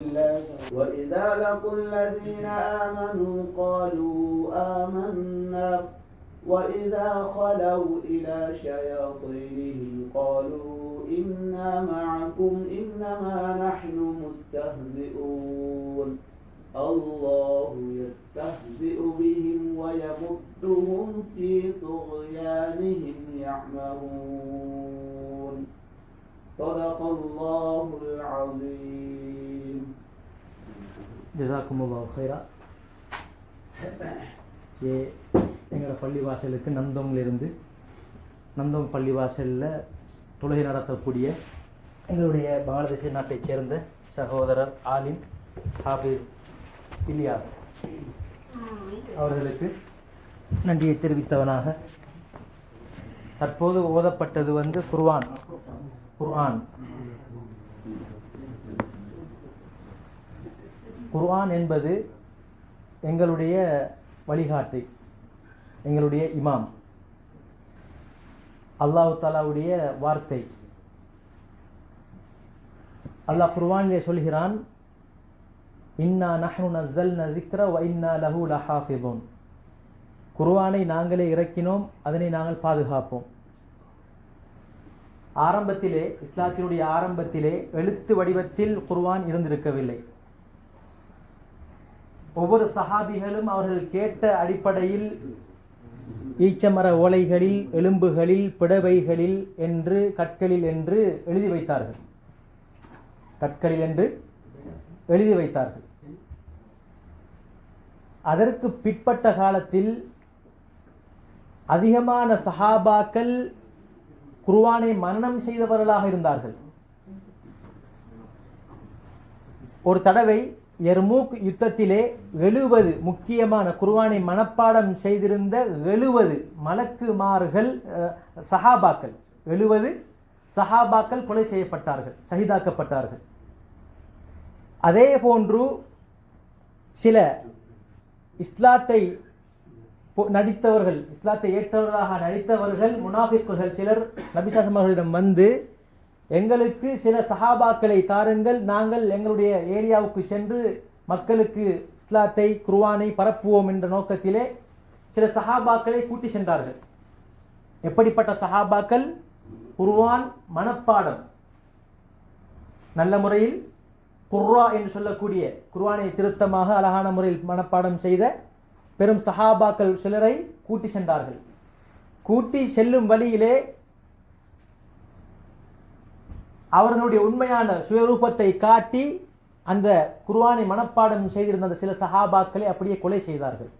وإذا لقوا الذين آمنوا قالوا آمنا وإذا خلوا إلى شياطينهم قالوا إنا معكم إنما نحن مستهزئون الله يستهزئ بهم ويمدهم في طغيانهم يعمهون صدق الله العظيم. ஜஸாக்குமுல்லாஹு ஹைரா. எங்களோட பள்ளிவாசலுக்கு நந்தோங் பள்ளிவாசலில் தொழுகை நடத்தக்கூடிய எங்களுடைய பங்களாதேஷ் நாட்டைச் சேர்ந்த சகோதரர் ஆலிம் ஹாஃபிஸ் இலியாஸ் அவர்களுக்கு நன்றியை தெரிவித்தவனாக தற்போது ஓதப்பட்டது குர்ஆன் என்பது எங்களுடைய வழிகாட்டி, எங்களுடைய இமாம், அல்லாஹ் தஆலாவுடைய வார்த்தை. அல்லாஹ் குர்ஆனிலே சொல்கிறான், இன்னா நஹ்னு நஸ்ஸல்னா ஸிக்ர வ இன்னா லஹு லஹாஃபிதுன். குர்ஆனை நாங்களே இறக்கினோம், அதனை நாங்கள் பாதுகாப்போம். ஆரம்பத்திலே, இஸ்லாத்தினுடைய ஆரம்பத்திலே எழுத்து வடிவத்தில் குர்ஆன் இருந்திருக்கவில்லை. ஒவ்வொரு சஹாபிகளும் அவர்கள் கேட்ட அடிப்படையில் ஈச்சமர ஓலைகளில், எலும்புகளில், பிடவைகளில் என்று, கற்களில் என்று எழுதி வைத்தார்கள். அதற்கு பிற்பட்ட காலத்தில் அதிகமான சஹாபாக்கள் குர்ஆனை மனனம் செய்தவர்களாக இருந்தார்கள். ஒரு தடவை யர்மூக் யுத்தத்திலே 70 முக்கியமான குர்ஆனை மனப்பாடம் செய்திருந்த 70 மலக்குமார்கள், சஹாபாக்கள், 70 சஹாபாக்கள் கொலை செய்யப்பட்டார்கள், ஷஹீதாக்கப்பட்டார்கள். அதே போன்று சில இஸ்லாத்தை ஏற்றவர்களாக நடித்தவர்கள், முனாஃபிக்குகள் சிலர் நபி ஸல்லல்லாஹு அலைஹி வஸல்லம் அவர்களிடம் வந்து, எங்களுக்கு சில சஹாபாக்களை தாருங்கள், நாங்கள் எங்களுடைய ஏரியாவுக்கு சென்று மக்களுக்கு இஸ்லாத்தை, குர்ஆனை பரப்புவோம் என்ற நோக்கத்திலே சில சஹாபாக்களை கூட்டி சென்றார்கள். எப்படிப்பட்ட சஹாபாக்கள்? குர்ஆன் மனப்பாடம் நல்ல முறையில் குர்ஆ என்று சொல்லக்கூடிய குர்ஆனை திருத்தமாக அழகான முறையில் மனப்பாடம் செய்த பெரும் சஹாபாக்கள் சிலரை கூட்டி சென்றார்கள். கூட்டி செல்லும் வழியிலே அவர்களுடைய உண்மையான சுயரூபத்தை காட்டி அந்த குர்ஆனை மனப்பாடம் செய்திருந்த அந்த சில சஹாபாக்களை அப்படியே கொலை செய்தார்கள்.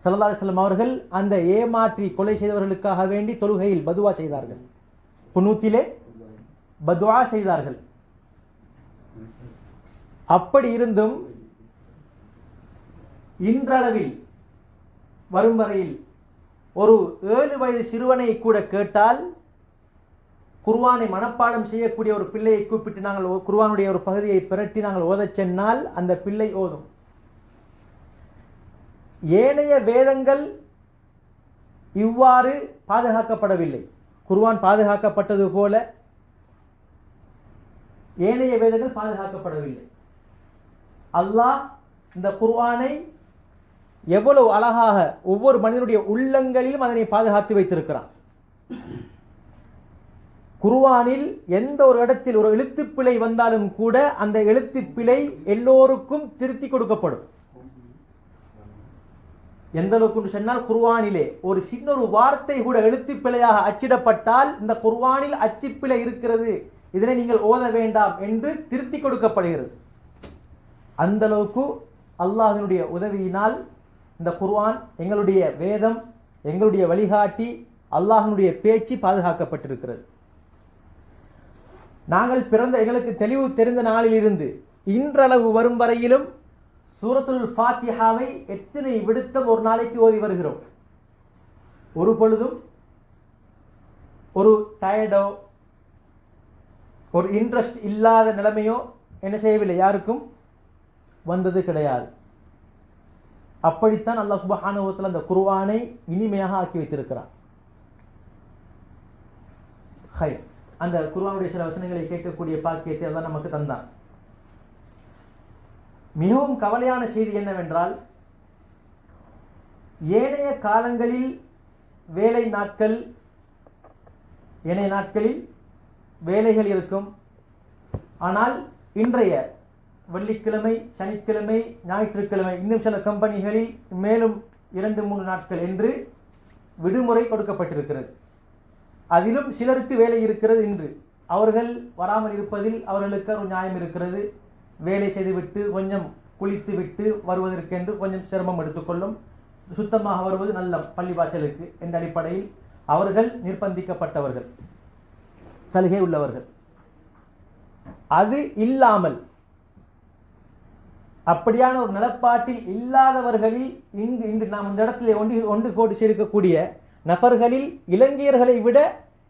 ஸல்லல்லாஹு அலைஹி வஸல்லம் அவர்கள் அந்த ஏமாற்றி கொலை செய்தவர்களுக்காக வேண்டி தொழுகையில் பதுவா செய்தார்கள், குனூத்திலே பதுவா செய்தார்கள். அப்படி இருந்தும் இன்றளவில் வரும் வரையில் ஒரு 7 வயது சிறுவனை கூட கேட்டால், குர்ஆனை மனப்பாடம் செய்யக்கூடிய ஒரு பிள்ளையை கூப்பிட்டு நாங்கள் குர்ஆனுடைய ஒரு பகுதியை பிரட்டி நாங்கள் ஓதச் சொன்னால் அந்த பிள்ளை ஓதும். ஏனைய வேதங்கள் இவ்வாறு பாதுகாக்கப்படவில்லை. குர்ஆன் பாதுகாக்கப்பட்டது போல ஏனைய வேதங்கள் பாதுகாக்கப்படவில்லை. அல்லாஹ் இந்த குர்ஆனை எவ்வளவு அழகாக ஒவ்வொரு மனிதனுடைய உள்ளங்களிலும் அதனை பாதுகாத்து வைத்திருக்கிறான். குர்ஆனில் எந்த ஒரு இடத்தில் ஒரு எழுத்துப்பிழை வந்தாலும் கூட அந்த எழுத்துப்பிழை எல்லோருக்கும் திருத்தி கொடுக்கப்படும். எந்த அளவுக்கு சொன்னால், குர்ஆனிலே ஒரு சின்ன ஒரு வார்த்தை கூட எழுத்துப்பிழையாக அச்சிடப்பட்டால் இந்த குர்ஆனில் அச்சுப்பிழை இருக்கிறது, இதனை நீங்கள் ஓத வேண்டாம் என்று திருத்தி கொடுக்கப்படுகிறது. அந்த அளவுக்கு அல்லாஹ்வினுடைய உதவியினால் இந்த குர்ஆன், எங்களுடைய வேதம், எங்களுடைய வழிகாட்டி, அல்லாஹ்வினுடைய பேச்சு பாதுகாக்கப்பட்டிருக்கிறது. நாங்கள் எங்களுக்கு தெளிவு தெரிந்த நாளிலிருந்து இன்றளவு வரும் வரையிலும் சூரத்துல் ஃபாத்திஹாவை எத்தனை விடுத்தம் ஒரு நாளைக்கு ஓதி வருகிறோம். ஒரு பொழுதும் ஒரு டயர்டோ ஒரு இன்ட்ரெஸ்ட் இல்லாத நிலைமையோ என்ன செய்யவில்லை, யாருக்கும் வந்தது கிடையாது. அப்படித்தான் அல்லாஹ் சுப்ஹானஹு வ தஆலா அந்த குர்ஆனை இனிமையாக ஆக்கி வைத்திருக்கிறார். அந்த குர்ஆனுடைய சில வசனங்களை கேட்கக்கூடிய பாக்கியத்தை அல்லாஹ் நமக்கு தந்தான். மிகவும் கவலையான செய்தி என்னவென்றால், ஏனைய காலங்களில் ஏனைய நாட்களில் வேலைகள் இருக்கும். ஆனால் இன்றைய வெள்ளிக்கிழமை, சனிக்கிழமை, ஞாயிற்றுக்கிழமை, இன்னும் சில கம்பெனிகளில் மேலும் 2-3 நாட்கள் என்று விடுமுறை கொடுக்கப்பட்டிருக்கிறது. அதிலும் சிலருக்கு வேலை இருக்கிறது. இன்று அவர்கள் வராமல் இருப்பதில் அவர்களுக்கு ஒரு நியாயம் இருக்கிறது. வேலை செய்துவிட்டு கொஞ்சம் குளித்து விட்டு வருவதற்கென்று கொஞ்சம் சிரமம் எடுத்துக்கொள்ளும். சுத்தமாக வருவது நல்ல பள்ளிவாசலுக்கு என்ற அடிப்படையில் அவர்கள் நிர்பந்திக்கப்பட்டவர்கள், சலுகை உள்ளவர்கள். அது இல்லாமல் அப்படியான ஒரு நிலப்பாட்டில் இல்லாதவர்களில் இங்கு நாம் இந்த இடத்துல ஒன்று கோடி சேர்க்கக்கூடிய நபர்களில் இலங்கையர்களை விட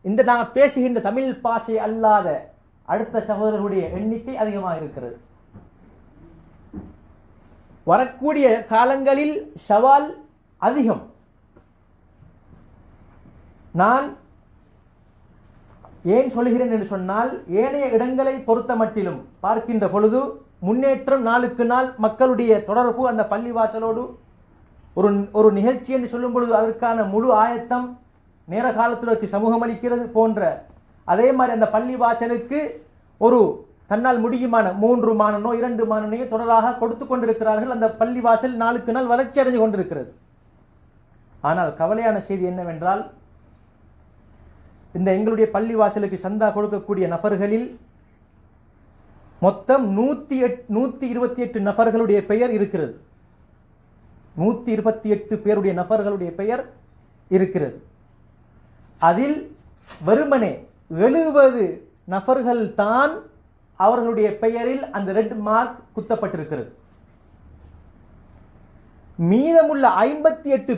இந்த நாம் பேசுகின்ற தமிழ் பாஷை அல்லாத அடுத்த சகோதரர்களுடைய எண்ணிக்கை அதிகமாக இருக்கிறது. வரக்கூடிய காலங்களில் சவால் அதிகம். நான் ஏன் சொல்கிறேன் என்று சொன்னால், ஏனைய இடங்களை பொறுத்த மட்டிலும் பார்க்கின்ற பொழுது முன்னேற்றம் நாளுக்கு நாள், மக்களுடைய தொடர்பு அந்த பள்ளிவாசலோடு ஒரு நிகழ்ச்சி என்று சொல்லும் பொழுது அதற்கான முழு ஆயத்தம் நேர காலத்தில் சமூகம் அளிக்கிறது போன்ற, அதே மாதிரி அந்த பள்ளிவாசலுக்கு ஒரு தன்னால் முடியுமான 3 மாணனோ 2 மாணனையோ தொடராக கொடுத்து கொண்டிருக்கிறார்கள். அந்த பள்ளிவாசல் நாளுக்கு நாள் வளர்ச்சி அடைந்து கொண்டிருக்கிறது. ஆனால் கவலையான செய்தி என்னவென்றால், இந்த எங்களுடைய பள்ளிவாசலுக்கு சந்தா கொடுக்கக்கூடிய நபர்களில் மொத்தம் 128 நபர்களுடைய பெயர் இருக்கிறது. 128 பேருடைய நபர்களுடைய பெயர் இருக்கிறது. அதில் வெறுமனே 70 நபர்கள் தான் அவர்களுடைய பெயரில் அந்த ரெட் மார்க் குத்தப்பட்டிருக்கிறது. மீதமுள்ள 58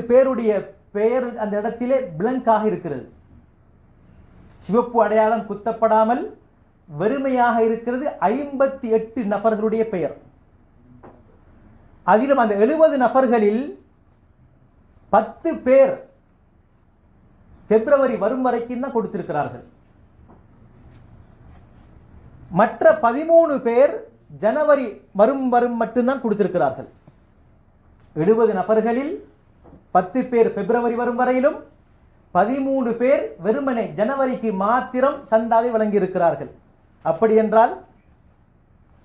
பேருடைய பெயர் அந்த இடத்திலே பிளங்காக இருக்கிறது. சிவப்பு அடையாளம் குத்தப்படாமல் வெறுமையாக இருக்கிறது 58 நபர்களுடைய பெயர். அதிலும் அந்த 70 நபர்களில் 10 பேர் பிப்ரவரி வரும் வரைக்கும் தான் கொடுத்திருக்கிறார்கள். மற்ற 13 பேர் ஜனவரி வரும் மட்டும்தான் கொடுத்திருக்கிறார்கள். 70 நபர்களில் 10 பேர் பிப்ரவரி வரும் வரையிலும் 13 பேர் வெறுமனை ஜனவரிக்கு மாத்திரம் சந்தாவை வழங்கியிருக்கிறார்கள். அப்படி என்றால்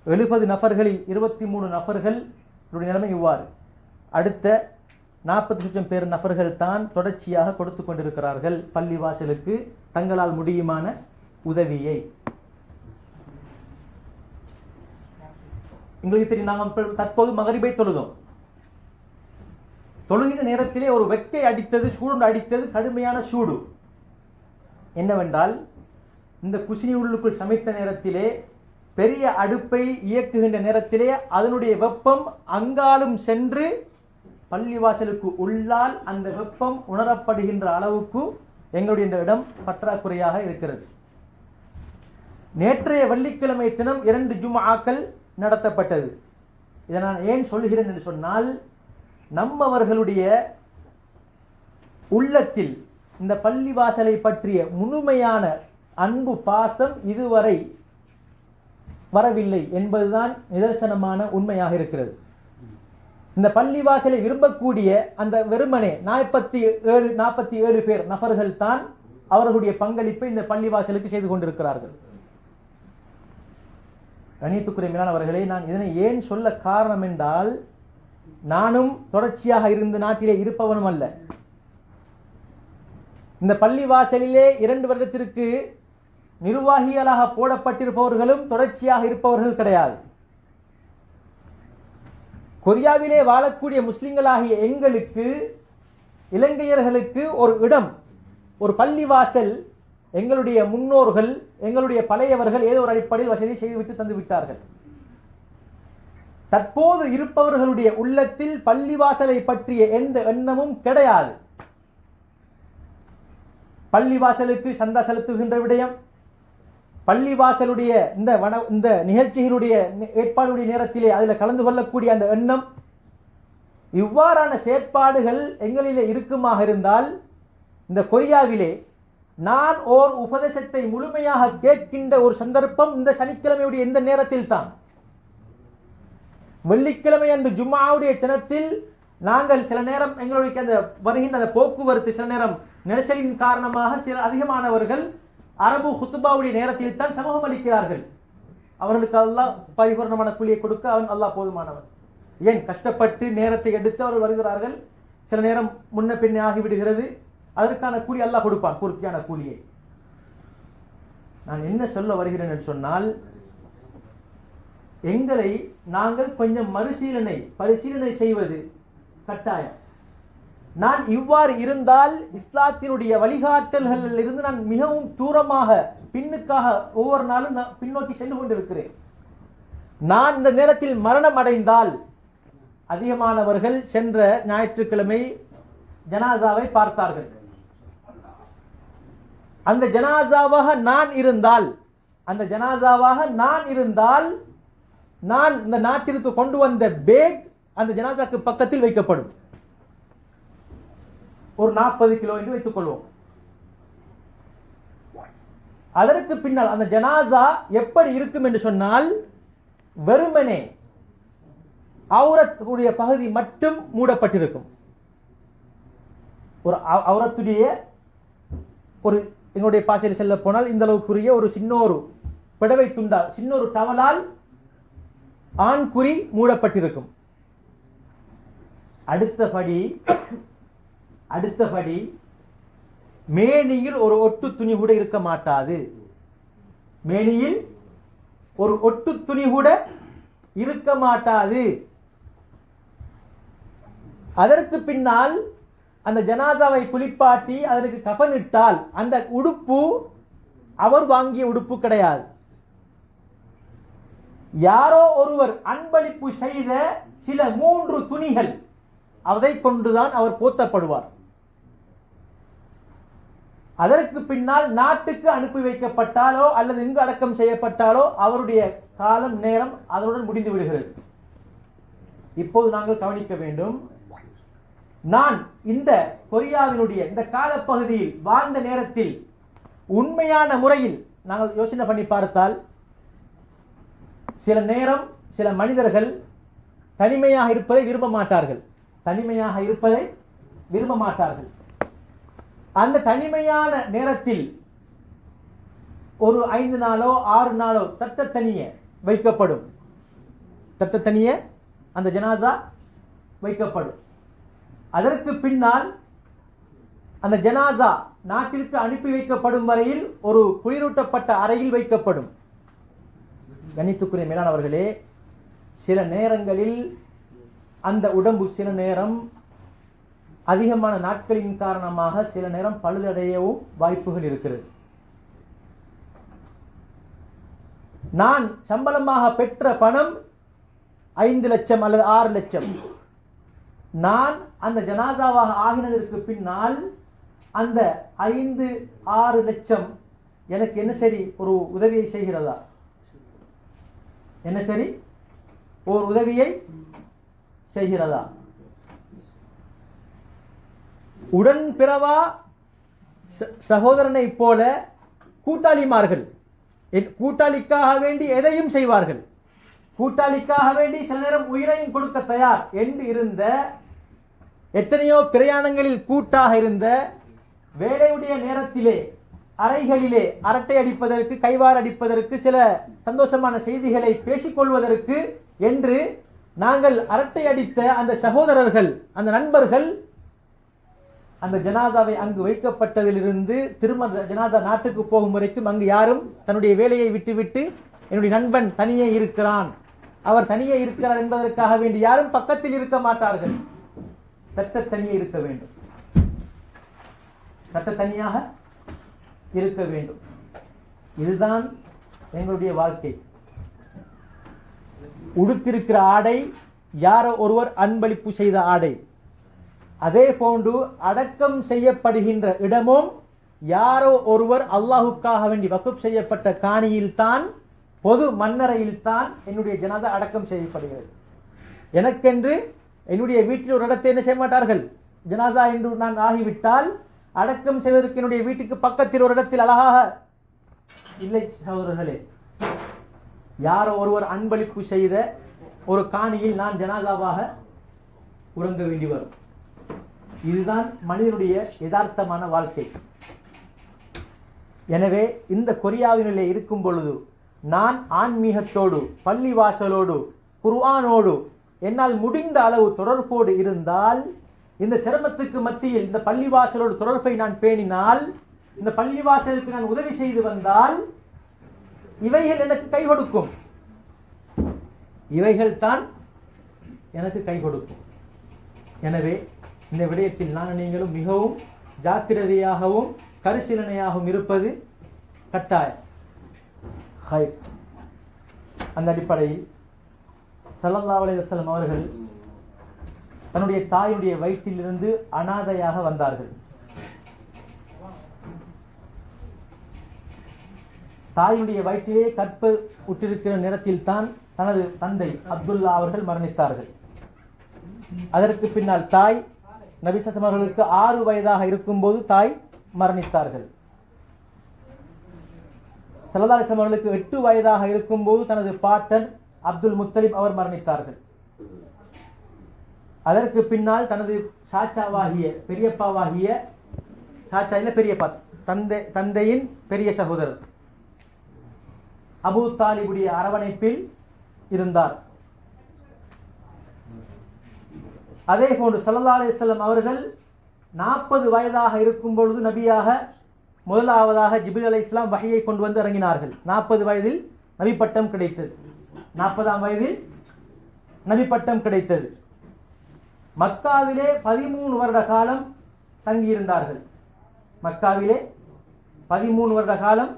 70 நபர்களில் 23 நபர்கள் நிலைமை இவ்வாறு. அடுத்த 40 லட்சம் பேர் நபர்கள் தான் தொடர்ச்சியாக கொடுத்து கொண்டிருக்கிறார்கள் பள்ளிவாசலுக்கு தங்களால் முடியுமான உதவியை. உங்களுக்கு தெரியும், நாங்கள் தற்போது மகரிபை தொழுதோம். தொழுகிற நேரத்திலே ஒரு வெக்கை அடித்தது, சூடு அடித்தது, கடுமையான சூடு. என்னவென்றால், இந்த குசினி உள்ளுக்குள் சமைத்த நேரத்திலே, பெரிய அடுப்பை இயக்குகின்ற நேரத்திலே அதனுடைய வெப்பம் அங்காலும் சென்று பள்ளிவாசலுக்கு உள்ளால் அந்த வெப்பம் உணரப்படுகின்ற அளவுக்கு எங்களுடைய இந்த இடம் பற்றாக்குறையாக இருக்கிறது. நேற்றைய வெள்ளிக்கிழமை தினம் 2 ஜும்ஆக்கள் நடத்தப்பட்டது. இதை நான் ஏன் சொல்கிறேன் என்று சொன்னால், நம்மவர்களுடைய உள்ளத்தில் இந்த பள்ளிவாசலை பற்றிய முழுமையான அன்பு பாசம் இதுவரை வரவில்லை என்பதுதான் நிதர்சனமான உண்மையாக இருக்கிறது. இந்த பள்ளிவாசலை விரும்பக்கூடிய அந்த வெறுமனே 47 பேர் நபர்கள் தான் அவர்களுடைய பங்களிப்பை இந்த பள்ளிவாசலுக்கு செய்து கொண்டிருக்கிறார்கள். கணியத்துக்குரிய மேலானவர்களே, நான் இதனை ஏன் சொல்ல காரணம் என்றால், நானும் தொடர்ச்சியாக இருந்த நாட்டிலே இருப்பவனும் அல்ல. இந்த பள்ளிவாசலிலே 2 வருடத்திற்கு நிர்வாகிகளாக போடப்பட்டிருப்பவர்களும் தொடர்ச்சியாக இருப்பவர்கள் கிடையாது. கொரியாவிலே வாழக்கூடிய முஸ்லிம்களாகிய எங்களுக்கு, இலங்கையர்களுக்கு ஒரு இடம், ஒரு பள்ளிவாசல் எங்களுடைய முன்னோர்கள், எங்களுடைய பழையவர்கள் ஏதோ ஒரு அடிப்படையில் வசதி செய்துவிட்டு தந்து விட்டார்கள். தற்போது இருப்பவர்களுடைய உள்ளத்தில் பள்ளிவாசலை பற்றிய எந்த எண்ணமும் கிடையாது. பள்ளிவாசலுக்கு சந்தா செலுத்துகின்ற விடயம், பள்ளிவாசலுடைய இந்த நிகழ்ச்சிகளுடைய ஏற்பாடுடைய நேரத்திலே அதில் கலந்து கொள்ளக்கூடிய அந்த எண்ணம், இவ்வாறான செயற்பாடுகள் எங்களிலே இருக்குமாக இருந்தால், இந்த கொரியாவிலே நான் ஓர் உபதேசத்தை முழுமையாக கேட்கின்ற ஒரு சந்தர்ப்பம் இந்த சனிக்கிழமையுடைய எந்த நேரத்தில் தான். வெள்ளிக்கிழமை அன்று ஜும்மாவுடைய தினத்தில் நாங்கள் சில நேரம் எங்களுடைய அந்த வருகின்ற அந்த போக்குவரத்து சில நேரம் நெரிசலின் காரணமாக சில அதிகமானவர்கள் அரபு ஹுத்துபாவுடைய நேரத்தில் தான் சமூகம் அளிக்கிறார்கள். அவர்களுக்கு அல்லாஹ் பரிபூர்ணமான கூலியை கொடுக்க அவன் அல்லாஹ் போதுமானவன். ஏன் கஷ்டப்பட்டு நேரத்தை எடுத்து அவர்கள் வருகிறார்கள். சில நேரம் முன்ன பின்னே ஆகிவிடுகிறது. அதற்கான கூலி அல்லாஹ் கொடுப்பான், பூர்த்தியான கூலியை. நான் என்ன சொல்ல வருகிறேன் என்று சொன்னால், எங்களை நாங்கள் கொஞ்சம் பரிசீலனை செய்வது கட்டாயம். நான் இவ்வாறு இருந்தால் இஸ்லாத்தினுடைய வழிகாட்டல்களில் இருந்து நான் மிகவும் தூரமாக பின்னுக்காக ஒவ்வொரு நாளும் பின்னோக்கி சென்று கொண்டிருக்கிறேன். நான் இந்த நேரத்தில் மரணம் அடைந்தால், அதிகமானவர்கள் சென்ற ஞாயிற்றுக்கிழமை ஜனாசாவை பார்த்தார்கள். அந்த ஜனாசாவாக நான் இருந்தால் நான் இந்த நாட்டிற்கு கொண்டு வந்த பேக் அந்த ஜனாசாக்கு பக்கத்தில் வைக்கப்படும். ஒரு 40 கிலோ என்று வைத்துக் கொள்வோம். அதற்கு பின்னால் அந்த ஜனாசா எப்படி இருக்கும் என்று சொன்னால், வெறுமனே அவுரத்துடைய பகுதி மட்டும் மூடப்பட்டிருக்கும். ஒரு அவுரத்துடைய ஒரு எங்களுடைய பாசையில் செல்ல போனால் இந்த அளவுக்குரிய ஒரு சின்னொரு பிடவை துண்டால் சின்னொரு டவலால் ஆண்குறி மூடப்பட்டிருக்கும். அடுத்தபடி மேனியில் ஒரு ஒட்டு துணி கூட இருக்க மாட்டாது. மேனியில் ஒரு ஒட்டு துணி கூட இருக்க மாட்டாது. அதற்கு பின்னால் அந்த ஜனாதாவை குளிப்பாட்டி அதற்கு கஃனிட்டால் அந்த உடுப்பு அவர் வாங்கிய உடுப்பு கிடையாது. யாரோ ஒருவர் அன்பளிப்பு செய்த சில 3 துணிகள், அதை கொண்டுதான் அவர் போத்தப்படுவார். அதற்கு பின்னால் நாட்டுக்கு அனுப்பி வைக்கப்பட்டாலோ அல்லது இங்கு அடக்கம் செய்யப்பட்டாலோ அவருடைய காலம் நேரம் அதனுடன் முடிந்து விடுகிறது. இப்போது நாங்கள் கவனிக்க வேண்டும், நான் இந்த கொரியாவினுடைய இந்த காலப்பகுதியில் வாழ்ந்த நேரத்தில் உண்மையான முறையில் நாங்கள் யோசனை பண்ணி பார்த்தால், சில நேரம் சில மனிதர்கள் தனிமையாக இருப்பதை விரும்ப மாட்டார்கள். அந்த தனிமையான நேரத்தில் ஒரு 5 நாளோ 6 நாளோ தனியே வைக்கப்படும். தனியே அந்த ஜனாசா வைக்கப்படும். அதற்கு பின்னால் அந்த ஜனாசா நாட்டிற்கு அனுப்பி வைக்கப்படும் வரையில் ஒரு குளிரூட்டப்பட்ட அறையில் வைக்கப்படும். கணித்துக்குரிய மேலானவர்களே, சில நேரங்களில் அந்த உடம்பு சில நேரம் அதிகமான நாட்களின் காரணமாக சில நேரம் பழுதடையவும் வாய்ப்புகள் இருக்கிறது. நான் சம்பளமாக பெற்ற பணம் 5 லட்சம் அல்லது 6 லட்சம். நான் அந்த ஜனாசாவாக ஆகினதற்கு பின்னால் அந்த 5-6 லட்சம் எனக்கு என்ன சரி ஒரு உதவியை செய்கிறதா? என்ன சரி ஒரு உதவியை செய்கிறதா? உடன் பிறவா சகோதரனை போல கூட்டாளிமார்கள் கூட்டாளிக்காக வேண்டி எதையும் செய்வார்கள். கூட்டாளிக்காக வேண்டி சில நேரம் உயிரையும் கொடுக்க தயார் என்று இருந்த, எத்தனையோ பிரயாணங்களில் கூட்டாக இருந்த, வேலையுடைய நேரத்திலே அறைகளிலே அரட்டை அடிப்பதற்கு, கைவார் அடிப்பதற்கு, சில சந்தோஷமான செய்திகளை பேசிக்கொள்வதற்கு என்று நாங்கள் அரட்டை அடித்த அந்த சகோதரர்கள், அந்த நண்பர்கள், அந்த ஜனாதாவை அங்கு வைக்கப்பட்டதிலிருந்து திரும்ப ஜனாதா நாட்டுக்கு போகும் வரைக்கும் அங்கு யாரும் தன்னுடைய வேலையை விட்டுவிட்டு என்னுடைய நண்பன் தனியே இருக்கிறான், அவர் தனியே இருக்கிறார் என்பதற்காக வேண்டி யாரும் பக்கத்தில் இருக்க மாட்டார்கள். தனியே இருக்க வேண்டும், தனியாக இருக்க வேண்டும். இதுதான் எங்களுடைய வாழ்க்கை. உடுத்திருக்கிற ஆடை யாரோ ஒருவர் அன்பளிப்பு செய்த ஆடை. அதே போன்று அடக்கம் செய்யப்படுகின்ற இடமும் யாரோ ஒருவர் அல்லாஹுக்காக வேண்டி வக்ஃப் செய்யப்பட்ட காணியில் தான், பொது மண்ணறையில் தான் என்னுடைய ஜனாதா அடக்கம் செய்யப்படுகிறது. எனக்கென்று என்னுடைய வீட்டில் ஒரு இடத்தை என்ன செய்ய மாட்டார்கள். ஜனாதா என்று நான் ஆகிவிட்டால் அடக்கம் செய்வதற்கு என்னுடைய வீட்டுக்கு பக்கத்தில் ஒரு இடத்தில் அழகாக இல்லை சகோதரர்களே. யாரோ ஒருவர் அன்பளிப்பு செய்த ஒரு காணியில் நான் ஜனாதாவாக உறங்க வேண்டி வரும். இதுதான் மனிதனுடைய யதார்த்தமான வாழ்க்கை. எனவே இந்த கொரியாவினிலே இருக்கும் பொழுது நான் ஆன்மீகத்தோடு, பள்ளிவாசலோடு, குர்ஆனோடு என்னால் முடிந்த அளவு தொடர்போடு இருந்தால், இந்த சிரமத்துக்கு மத்தியில் இந்த பள்ளிவாசலோடு தொடர்பை நான் பேணினால், இந்த பள்ளிவாசலுக்கு நான் உதவி செய்து வந்தால், இவைகள் எனக்கு கை கொடுக்கும். இவைகள் தான் எனக்கு கை கொடுக்கும். எனவே இந்த விடயத்தில் நான் நீங்களும் மிகவும் ஜாக்கிரதையாகவும் பரிசீலனையாகவும் இருப்பது கட்டாயம். அந்த அடிப்படையில் ஸல்லல்லாஹு அலைஹி வஸல்லம் அவர்கள் தன்னுடைய தாயுடைய வயிற்றிலிருந்து அனாதையாக வந்தார்கள். தாயுடைய வயிற்றிலே கற்ப உற்றிருக்கிற நேரத்தில் தான் தனது தந்தை அப்துல்லா அவர்கள் மரணித்தார்கள். அதற்கு பின்னால் தாய் நபி ஸல்லல்லாஹு அலைஹி வஸல்லம் அவர்களுக்கு 6 வயதாக இருக்கும்போது தாய் மரணித்தார்கள். ஸல்லல்லாஹு அலைஹி வஸல்லம் அவர்களுக்கு 8 வயதாக இருக்கும்போது தனது பாட்டன் அப்துல் முத்தலிப் அவர் மரணித்தார்கள். அதற்கு பின்னால் தனது சாச்சாவாகிய பெரியப்பாவாகிய சாச்சா இல்ல பெரியப்பா தந்தையின் பெரிய சகோதரர் அபூ தாலிபுடைய அரவணைப்பில் இருந்தார். அதே போன்று ஸல்லல்லாஹு அலைஹி வஸல்லம் அவர்கள் 40 வயதாக இருக்கும் பொழுது நபியாக முதலாவதாக ஜிப்ரீல் அலைஹிஸ்ஸலாம் வஹியை கொண்டு வந்து இறங்கினார்கள். 40 வயதில் நபி பட்டம் கிடைத்தது. 40ஆம் வயதில் நபி பட்டம் கிடைத்தது. மக்காவிலே 13 வருட காலம் தங்கியிருந்தார்கள். மக்காவிலே 13 வருட காலம்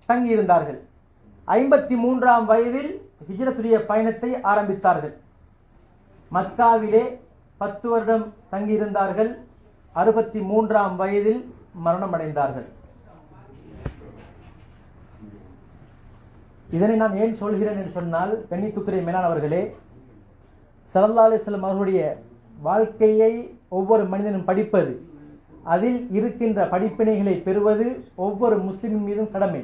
தங்கியிருந்தார்கள். 53ஆம் வயதில் ஹிஜ்ரத்துடைய பயணத்தை ஆரம்பித்தார்கள். மக்காவிலே 10 வருடம் தங்கியிருந்தார்கள். 63ஆம் வயதில் மரணம் அடைந்தார்கள். இதனை நான் ஏன் சொல்கிறேன் என்று சொன்னால், கண்ணியத்துக்குரிய மேலானவர்களே, ஸல்லல்லாஹு அலைஹி வஸல்லம் அவர்களுடைய வாழ்க்கையை ஒவ்வொரு மனிதனும் படிப்பது, அதில் இருக்கின்ற படிப்பினைகளை பெறுவது ஒவ்வொரு முஸ்லிமின் மீதும் கடமை.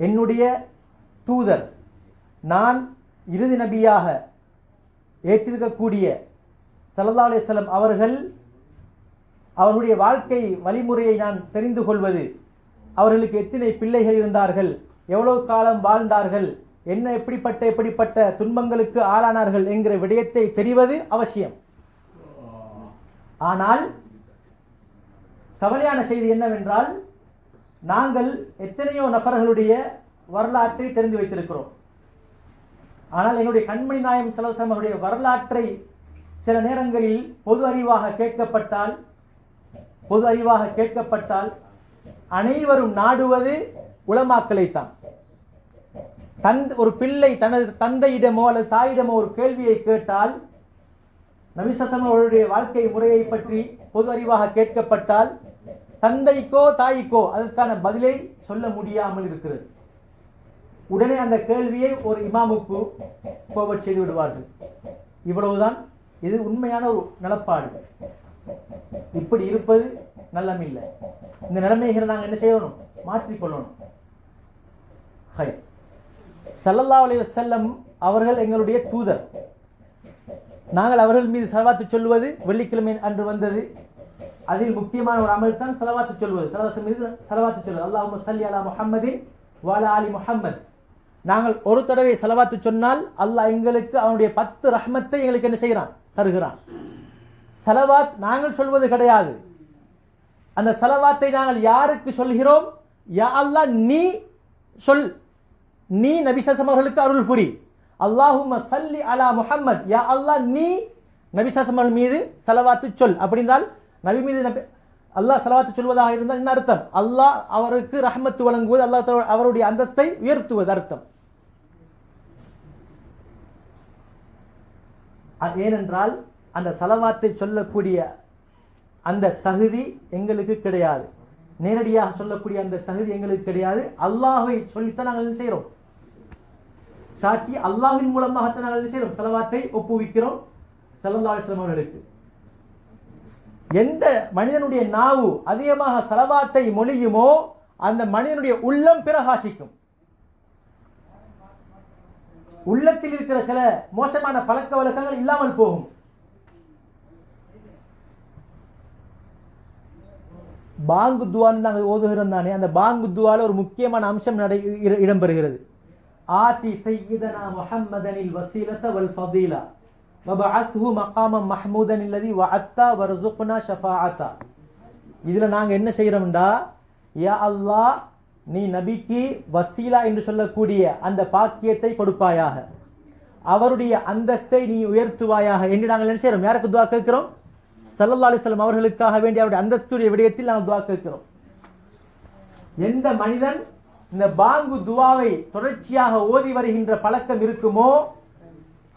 என்னுடைய தூதர், நான் இறுதி நபியாக ஏற்றிருக்கக்கூடிய ஸல்லல்லாஹு அலைஹி வஸல்லம் அவர்களுடைய வாழ்க்கை வழிமுறையை நான் தெரிந்து கொள்வது, அவர்களுக்கு எத்தனை பிள்ளைகள் இருந்தார்கள், எவ்வளவு காலம் வாழ்ந்தார்கள், என்ன எப்படிப்பட்ட துன்பங்களுக்கு ஆளானார்கள் என்கிற விடயத்தை தெரிவது அவசியம். ஆனால் கவலையான செய்தி என்னவென்றால், நாங்கள் எத்தனையோ நபர்களுடைய வரலாற்றை தெரிந்து வைத்திருக்கிறோம். ஆனால் எங்களுடைய கண்மணி நாயகம் ஸல்லல்லாஹு அலைஹி வஸல்லம் அவருடைய வரலாற்றை சில நேரங்களில் பொது அறிவாக கேட்கப்பட்டால் அனைவரும் நாடுவது உலமாக்களைத்தான். ஒரு பிள்ளை தனது தந்தையிடமோ அல்லது தாயிடமோ ஒரு கேள்வியை கேட்டால், நபி ஸல்லல்லாஹு அலைஹி வஸல்லம் அவருடைய வாழ்க்கை முறையை பற்றி பொது அறிவாக கேட்கப்பட்டால், தந்தைக்கோ தாய்க்கோ அதற்கான பதிலை சொல்ல முடியாமல் இருக்கிறது. உடனே அந்த கேள்வியை ஒரு இமாமுக்கு கோபட் செய்து விடுவார்கள். இவ்வளவுதான். இது உண்மையான ஒரு நிலப்பாடு. இப்படி இருப்பது நல்லமில்லை. இந்த நிலைமைகளை நாங்கள் என்ன செய்யணும்? மாற்றிக்கொள்ளணும். ஸல்லல்லாஹு அலைஹி வஸல்லம் அவர்கள் எங்களுடைய தூதர். நாங்கள் அவர்கள் மீது ஸலவாத்து சொல்வது வெள்ளிக்கிழமை அன்று வந்தது. அதில் முக்கியமான ஒரு அமல் தான் ஸலவாத்து சொல்வது. ஸலவாத்து சொல்வது, அல்லாஹும்ம ஸல்லி அலா முஹம்மதின் வ அலா ஆலி முஹம்மத். நாங்கள் ஒரு தடவை ஸலவாத்து சொன்னால் அல்லாஹ் எங்களுக்கு அவனுடைய 10 ரஹ்மத்தை எங்களுக்கு என்ன செய்கிறான்? தருகிறான். ஸலவாத் நாங்கள் சொல்வது கிடையாது. அந்த ஸலவாத்தை நாங்கள் யாருக்கு சொல்கிறோம்? யா அல்லாஹ் நீ சொல், நீ நபி ஸல்லல்லாஹு அலைஹி வஸல்லம் அவர்களுக்கு அருள் புரி. அல்லாஹும்ம ஸல்லி அலா முஹம்மத், யா அல்லாஹ் நீ நபி ஸல்லல்லாஹு அலைஹி வஸல்லம் மீது ஸலவாத்து சொல். அப்படின்றால் நபி மீது அல்லாஹ் ஸலவாத்து சொல்வதாக இருந்தால் என்ன அர்த்தம்? அல்லாஹ் அவருக்கு ரஹ்மத்து வழங்குவது, அல்லாஹ் அவருடைய அந்தஸ்தை உயர்த்துவது அர்த்தம். ஏனென்றால் அந்த ஸலவாத்தை சொல்லக்கூடிய அந்த தகுதி எங்களுக்கு கிடையாது. நேரடியாக சொல்லக்கூடிய அந்த தகுதி எங்களுக்கு கிடையாது. அல்லாஹ்வை சொல்லித்தான் நாங்கள் என்ன செய்கிறோம்? சாட்சி அல்லாஹ்வின் மூலமாகத்தான் நாங்கள் என்ன செய்கிறோம்? ஸலவாத்தை ஒப்புவிக்கிறோம் ஸல்லல்லாஹு அலைஹி வஸல்லம் அவர்களுக்கு. எந்த மனிதனுடைய நாவு அதிகமாக ஸலவாத்தை மொழியுமோ அந்த மனிதனுடைய உள்ளம் பிரகாசிக்கும். உள்ளத்தில் இருக்கிற சில மோசமான பழக்க வழக்கங்கள் இல்லாமல் போகும். பாங்கு துவான்னு நாங்கள் ஓதுகிறோம் தானே, அந்த பாங்கு துவால ஒரு முக்கியமான அம்சம் இடம்பெறுகிறது. ஆதி சய்யிதனா முஹம்மதனில் வஸீலத வல் ஃபதீலா வபஅஸ்ஹு மகாமம் மஹ்மூதன் அல்லதி வஅத்தா வர்ஸுக்னா ஷஃபாஅத்தா. இதுல நாங்க என்ன செய்யறோம்டா, யா அல்லாஹ் நீ நபிக்கு வசீலா என்று சொல்லக்கூடிய அந்த பாக்கியத்தை கொடுப்பாயாக, அவருடைய அந்தஸ்தை நீ உயர்த்துவாயாக என்று நாங்கள் என்ன செய்யறோம்? யாருக்கு துஆ கேட்கிறோம்? ஸல்லல்லாஹு அலைஹி வஸல்லம் அவர்களுக்காக வேண்டிய அவருடைய அந்தஸ்துடைய விடயத்தில் நாங்கள் துஆ கேட்கிறோம். எந்த மனிதன் இந்த பாங்கு துஆவை தொடர்ச்சியாக ஓதி வருகின்ற பழக்கம் இருக்குமோ,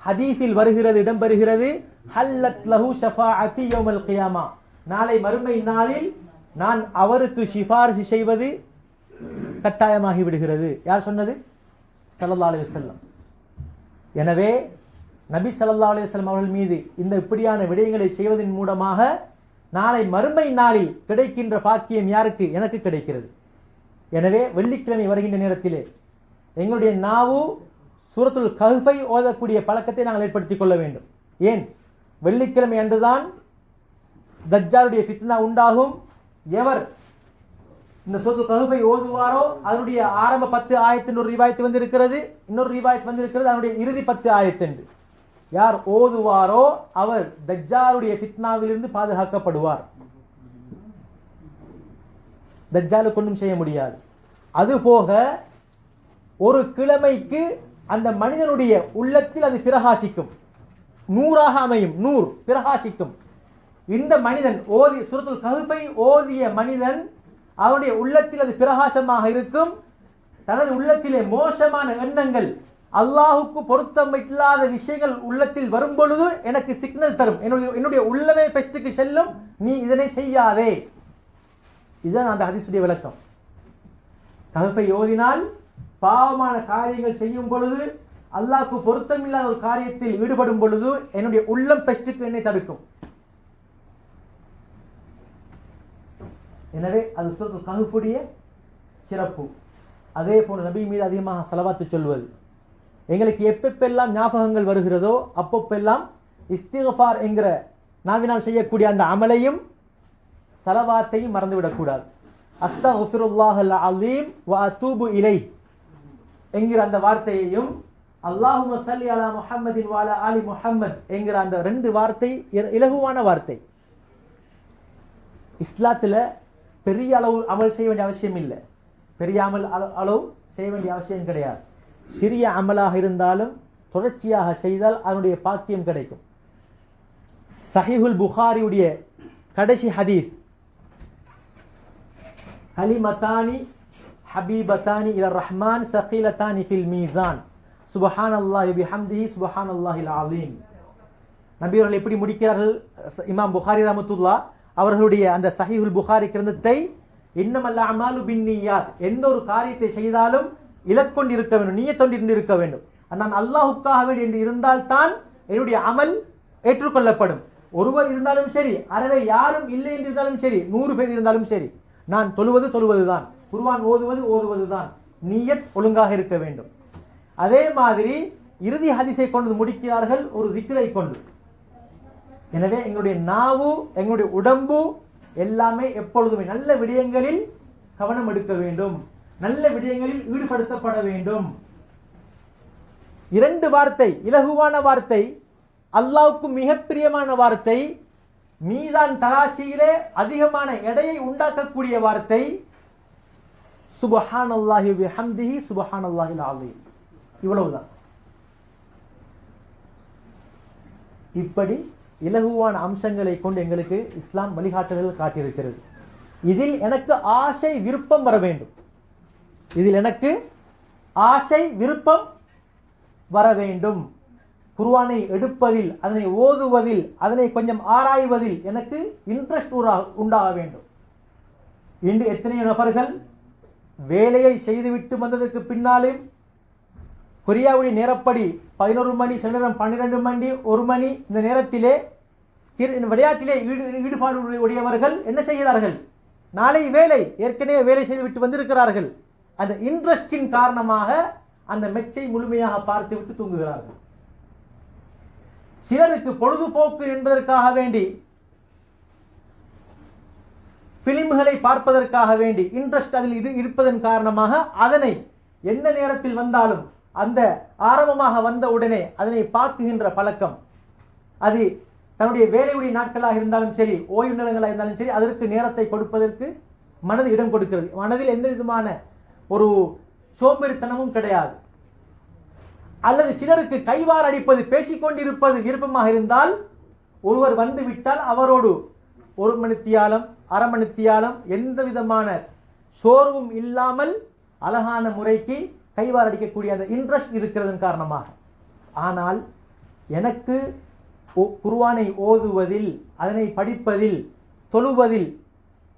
ஹதீஸில் வருகிறது, இடம்பெறுகிறது, ஹல்லத் லஹு ஷஃபாஅத்தி யௌமல் கியாமா, நாளை மறுமை நாளில் நான் அவருக்கு சிபாரிசு செய்வது கட்டாயமாகி விடுகிறது. யார் சொன்னது? ஸல்லல்லாஹு அலைஹி வஸல்லம். எனவே நபி ஸல்லல்லாஹு அலைஹி வஸல்லம் அவர்கள் மீது இந்த இப்படியான விடயங்களை செய்வதன் மூலமாக நாளை மறுமை நாளில் கிடைக்கின்ற பாக்கியம் யாருக்கு? எனக்கு கிடைக்கிறது. எனவே வெள்ளிக்கிழமை வருகின்ற நேரத்திலே எங்களுடைய நாவு சூரத்துல் கஹ்ஃபை ஓதக்கூடிய பழக்கத்தை நாங்கள் ஏற்படுத்திக் கொள்ள வேண்டும். ஏன்? வெள்ளிக்கிழமை அன்றுதான் தஜ்ஜாலுடைய ஃபித்னா உண்டாகும். எவர் இந்த சூரத்துல் கஹ்ஃபை ஓதுவாரோ அதனுடைய ஆரம்ப 10 ஆயத்தின் ஒரு ரிவாயத் வந்திருக்கிறது, இன்னொரு ரிவாயத் வந்திருக்கிறது அதனுடைய இறுதி 10 ஆயத் என்று. யார் ஓதுவாரோ அவர் தஜ்ஜாலுடைய ஃபித்னாவிலிருந்து பாதுகாக்கப்படுவார். தஜ்ஜாலுக்கு ஒன்றும் செய்ய முடியாது. அதுபோக ஒரு கிழமைக்கு அந்த மனிதனுடைய உள்ளத்தில் அது பிரகாசிக்கும், நூறாக அமையும், நூறு பிரகாசிக்கும். இந்த மனிதன் ஓதி சூரத்துல் கஹ்ஃபை ஓதிய மனிதன் அவனுடைய உள்ளத்தில் அது பிரகாசமாக இருக்கும். தனது உள்ளத்திலே மோசமான எண்ணங்கள், அல்லாஹுக்கு பொருத்தம் இல்லாத விஷயங்கள் உள்ளத்தில் வரும் பொழுது எனக்கு சிக்னல் தரும், என்னுடைய உள்ளமே பெஸ்ட்டுக்கு செல்லும், நீ இதனை செய்யாதே. இதுதான் அந்த ஹதீஸுடைய விளக்கம். கஹ்ஃபை ஓதினால் பாவமான காரியங்கள் செய்யும் பொழுது, அல்லாஹ்க்கு பொருத்தமில்லாத ஒரு காரியத்தில் ஈடுபடும் பொழுது என்னுடைய உள்ளம் பெஸ்ட்டுக்கு என்னை தடுக்கும். எனவே அது சூரத்துல் கஹ்ஃபுடைய சிறப்பு. அதே போன்று நபி மீது அதிகமாக ஸலவாத்து சொல்வது, எங்களுக்கு எப்பெல்லாம் ஞாபகங்கள் வருகிறதோ அப்பப்பெல்லாம் இஸ்திக்ஃபார் என்கிற நாவினால் செய்யக்கூடிய அந்த அமலையும் ஸலவாத்தையும் மறந்துவிடக்கூடாது. அஸ்தக்ஃபிருல்லாஹல் அலீம் வ அதூபு இலைஹ் என்கிற அந்த வார்த்தையையும், அல்லாஹும்ம ஸல்லி அலா முஹம்மதின் வ அலா ஆலி முஹம்மத் என்கிற அந்த 2 வார்த்தை இலகுவான வார்த்தை. இஸ்லாத்தில் பெரிய அளவு அமல் செய்ய வேண்டிய அவசியம் இல்லை, பெரிய அளவு செய்ய வேண்டிய அவசியம் கிடையாது. சிறிய அமலாக இருந்தாலும் தொடர்ச்சியாக செய்தால் அதனுடைய பாக்கியம் கிடைக்கும். சஹீஹுல் புகாரியுடைய கடைசி ஹதீஸ், கலிமத்தானி ஹபீபத்தானி இலர் ரஹ்மான் ஸகீலத்தானி ஃபில் மீசான் சுப்ஹானல்லாஹி பிஹம்திஹி சுப்ஹானல்லாஹில் அலீம். நபி அவர்கள் எப்படி முடிக்கிறார்கள்? இமாம் புகாரி ரஹ்மத்துல்லாஹ் அவர்களுடைய அந்த சஹீஹுல் புகாரி கிரந்தத்தை, இன்னமல் அமாலு பின்னியாத், எந்த ஒரு காரியத்தை செய்தாலும் இலக்கொண்டு இருக்க வேண்டும், நியத்தொண்டு இருக்க வேண்டும். நான் அல்லாஹ்வுக்காக வேண்டி என்று இருந்தால்தான் என்னுடைய அமல் ஏற்றுக்கொள்ளப்படும். ஒருவர் இருந்தாலும் சரி, அறவே யாரும் இல்லை என்று இருந்தாலும் சரி, 100 பேர் இருந்தாலும் சரி, நான் தொழுவதுதான், குர்ஆன் ஓதுவதுதான், நியத் ஒழுங்காக இருக்க வேண்டும். அதே மாதிரி இறுதி ஹதீஸை கொண்டு முடிக்கிறார்கள் ஒரு திக்ரை கொண்டு. எனவே எங்களுடைய நாவு, எங்களுடைய உடம்பு எல்லாமே எப்பொழுதுமே நல்ல விடயங்களில் கவனம் எடுக்க வேண்டும், நல்ல விடயங்களில் ஈடுபடுத்தப்பட வேண்டும். 2 வார்த்தை, இலகுவான வார்த்தை, அல்லாஹ்வுக்கு மிக பிரியமான வார்த்தை, மீதான் தராசியிலே அதிகமான எடையை உண்டாக்கக்கூடிய வார்த்தை, சுப்ஹானல்லாஹி பிஹம்திஹி சுப்ஹானல்லாஹில் அலீம். இவ்வளவுதான். இப்படி இலகுவான அம்சங்களை கொண்டு எங்களுக்கு இஸ்லாம் வழிகாட்டுதல்கள் காட்டியிருக்கிறது. இதில் எனக்கு ஆசை விருப்பம் வர வேண்டும், இதில் எனக்கு ஆசை விருப்பம் வர வேண்டும். குர்ஆனை எடுப்பதில், அதனை ஓதுவதில், அதனை கொஞ்சம் ஆராய்வதில் எனக்கு இன்ட்ரெஸ்ட் உண்டாக வேண்டும். இன்று எத்தனை நபர்கள் வேலையை செய்துவிட்டு வந்ததற்கு பின்னாலே கொரியாவுடைய நேரப்படி 11 மணி, சில நேரம் 12 மணி, 1 மணி இந்த நேரத்திலே விளையாட்டிலே ஈடுபாடு உடையவர்கள் என்ன செய்கிறார்கள்? நாளை வேலை, ஏற்கனவே வேலை செய்துவிட்டு வந்திருக்கிறார்கள். அந்த இன்ட்ரெஸ்டின் காரணமாக அந்த மெச்சை முழுமையாக பார்த்துவிட்டு தூங்குகிறார்கள். சிலருக்கு பொழுதுபோக்கு என்பதற்காக வேண்டி, பிலிம்களை பார்ப்பதற்காக வேண்டி இன்ட்ரெஸ்ட் அதில் இருப்பதன் காரணமாக அதனை எந்த நேரத்தில் வந்தாலும் அந்த ஆரம்பமாக வந்த உடனே அதனை பார்க்குகின்ற பழக்கம், அது தன்னுடைய வேலையுடைய நாட்களாக இருந்தாலும் சரி, ஓய்வு நேரங்களாக இருந்தாலும் சரி, அதற்கு நேரத்தை கொடுப்பதற்கு மனது இடம் கொடுக்கிறது. மனதில் எந்த விதமான ஒரு சோம்பேறித்தனமும் கிடையாது. அல்லது சிலருக்கு கைவார் அடிப்பது, பேசிக்கொண்டிருப்பது விருப்பமாக இருந்தால், ஒருவர் வந்து விட்டால் அவரோடு ஒரு மணித்தியாலம் அரை மணித்தியாலம் எந்த விதமான சோர்வும் இல்லாமல் அழகான முறைக்கு கைவார் அடிக்கக்கூடிய அந்த இன்ட்ரெஸ்ட் இருக்கிறதன் காரணமாக. ஆனால் எனக்கு குர்ஆனை ஓதுவதில், அதனை படிப்பதில், தொழுவதில்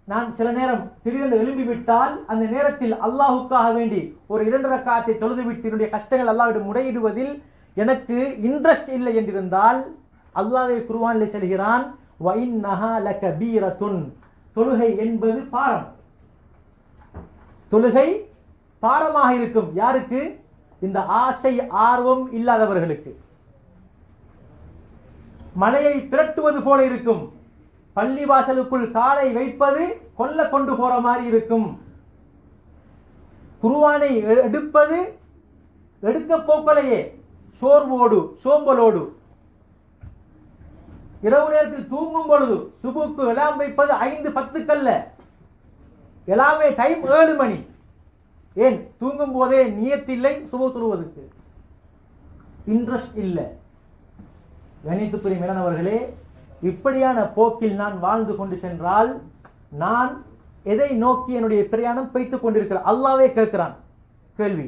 நான் சில நேரம் திடீரென்று எழும்பிவிட்டால் அந்த நேரத்தில் அல்லாஹுக்காக வேண்டி ஒரு 2 ரக்காத்தை தொழுதுவிட்டு என்னுடைய கஷ்டங்கள் அல்லாஹ்விடம் முறையிடுவதில் எனக்கு இன்ட்ரெஸ்ட் இல்லை என்றிருந்தால், அல்லாஹ்வே குர்ஆனில் சொல்கிறான், வஇன்னஹா லகபீரத்துன், தொழுகை என்பது பாரம். தொழுகை பாரமாக இருக்கும். யாருக்கு? இந்த ஆசை ஆர்வம் இல்லாதவர்களுக்கு. மலையை பிரட்டுவது போல இருக்கும். பள்ளி வாசலுக்குள் காலை வைப்பது கொல்ல கொண்டு போற மாதிரி இருக்கும். குர்ஆனை எடுப்பது எடுக்க போக்கலையே சோர்வோடு சோம்பலோடு. இரவு நேரத்தில் தூங்கும் பொழுது சுபுக்கு எல்லாம் வைப்பது 5:10 எல்லாமே டைம் 7 மணி. ஏன்? தூங்கும் போதே நியத்தில்லை சுபு தொழுவதற்கு, இன்ட்ரெஸ்ட் இல்லை. கணித்துக்குரிய மேலானவர்களே, இப்படியான போக்கில் நான் வாழ்ந்து கொண்டு சென்றால் நான் எதை நோக்கி என்னுடைய பிரயாணம் பைத்துக் கொண்டிருக்கிறார்? அல்லாஹ்வே கேட்கிறான் கேள்வி.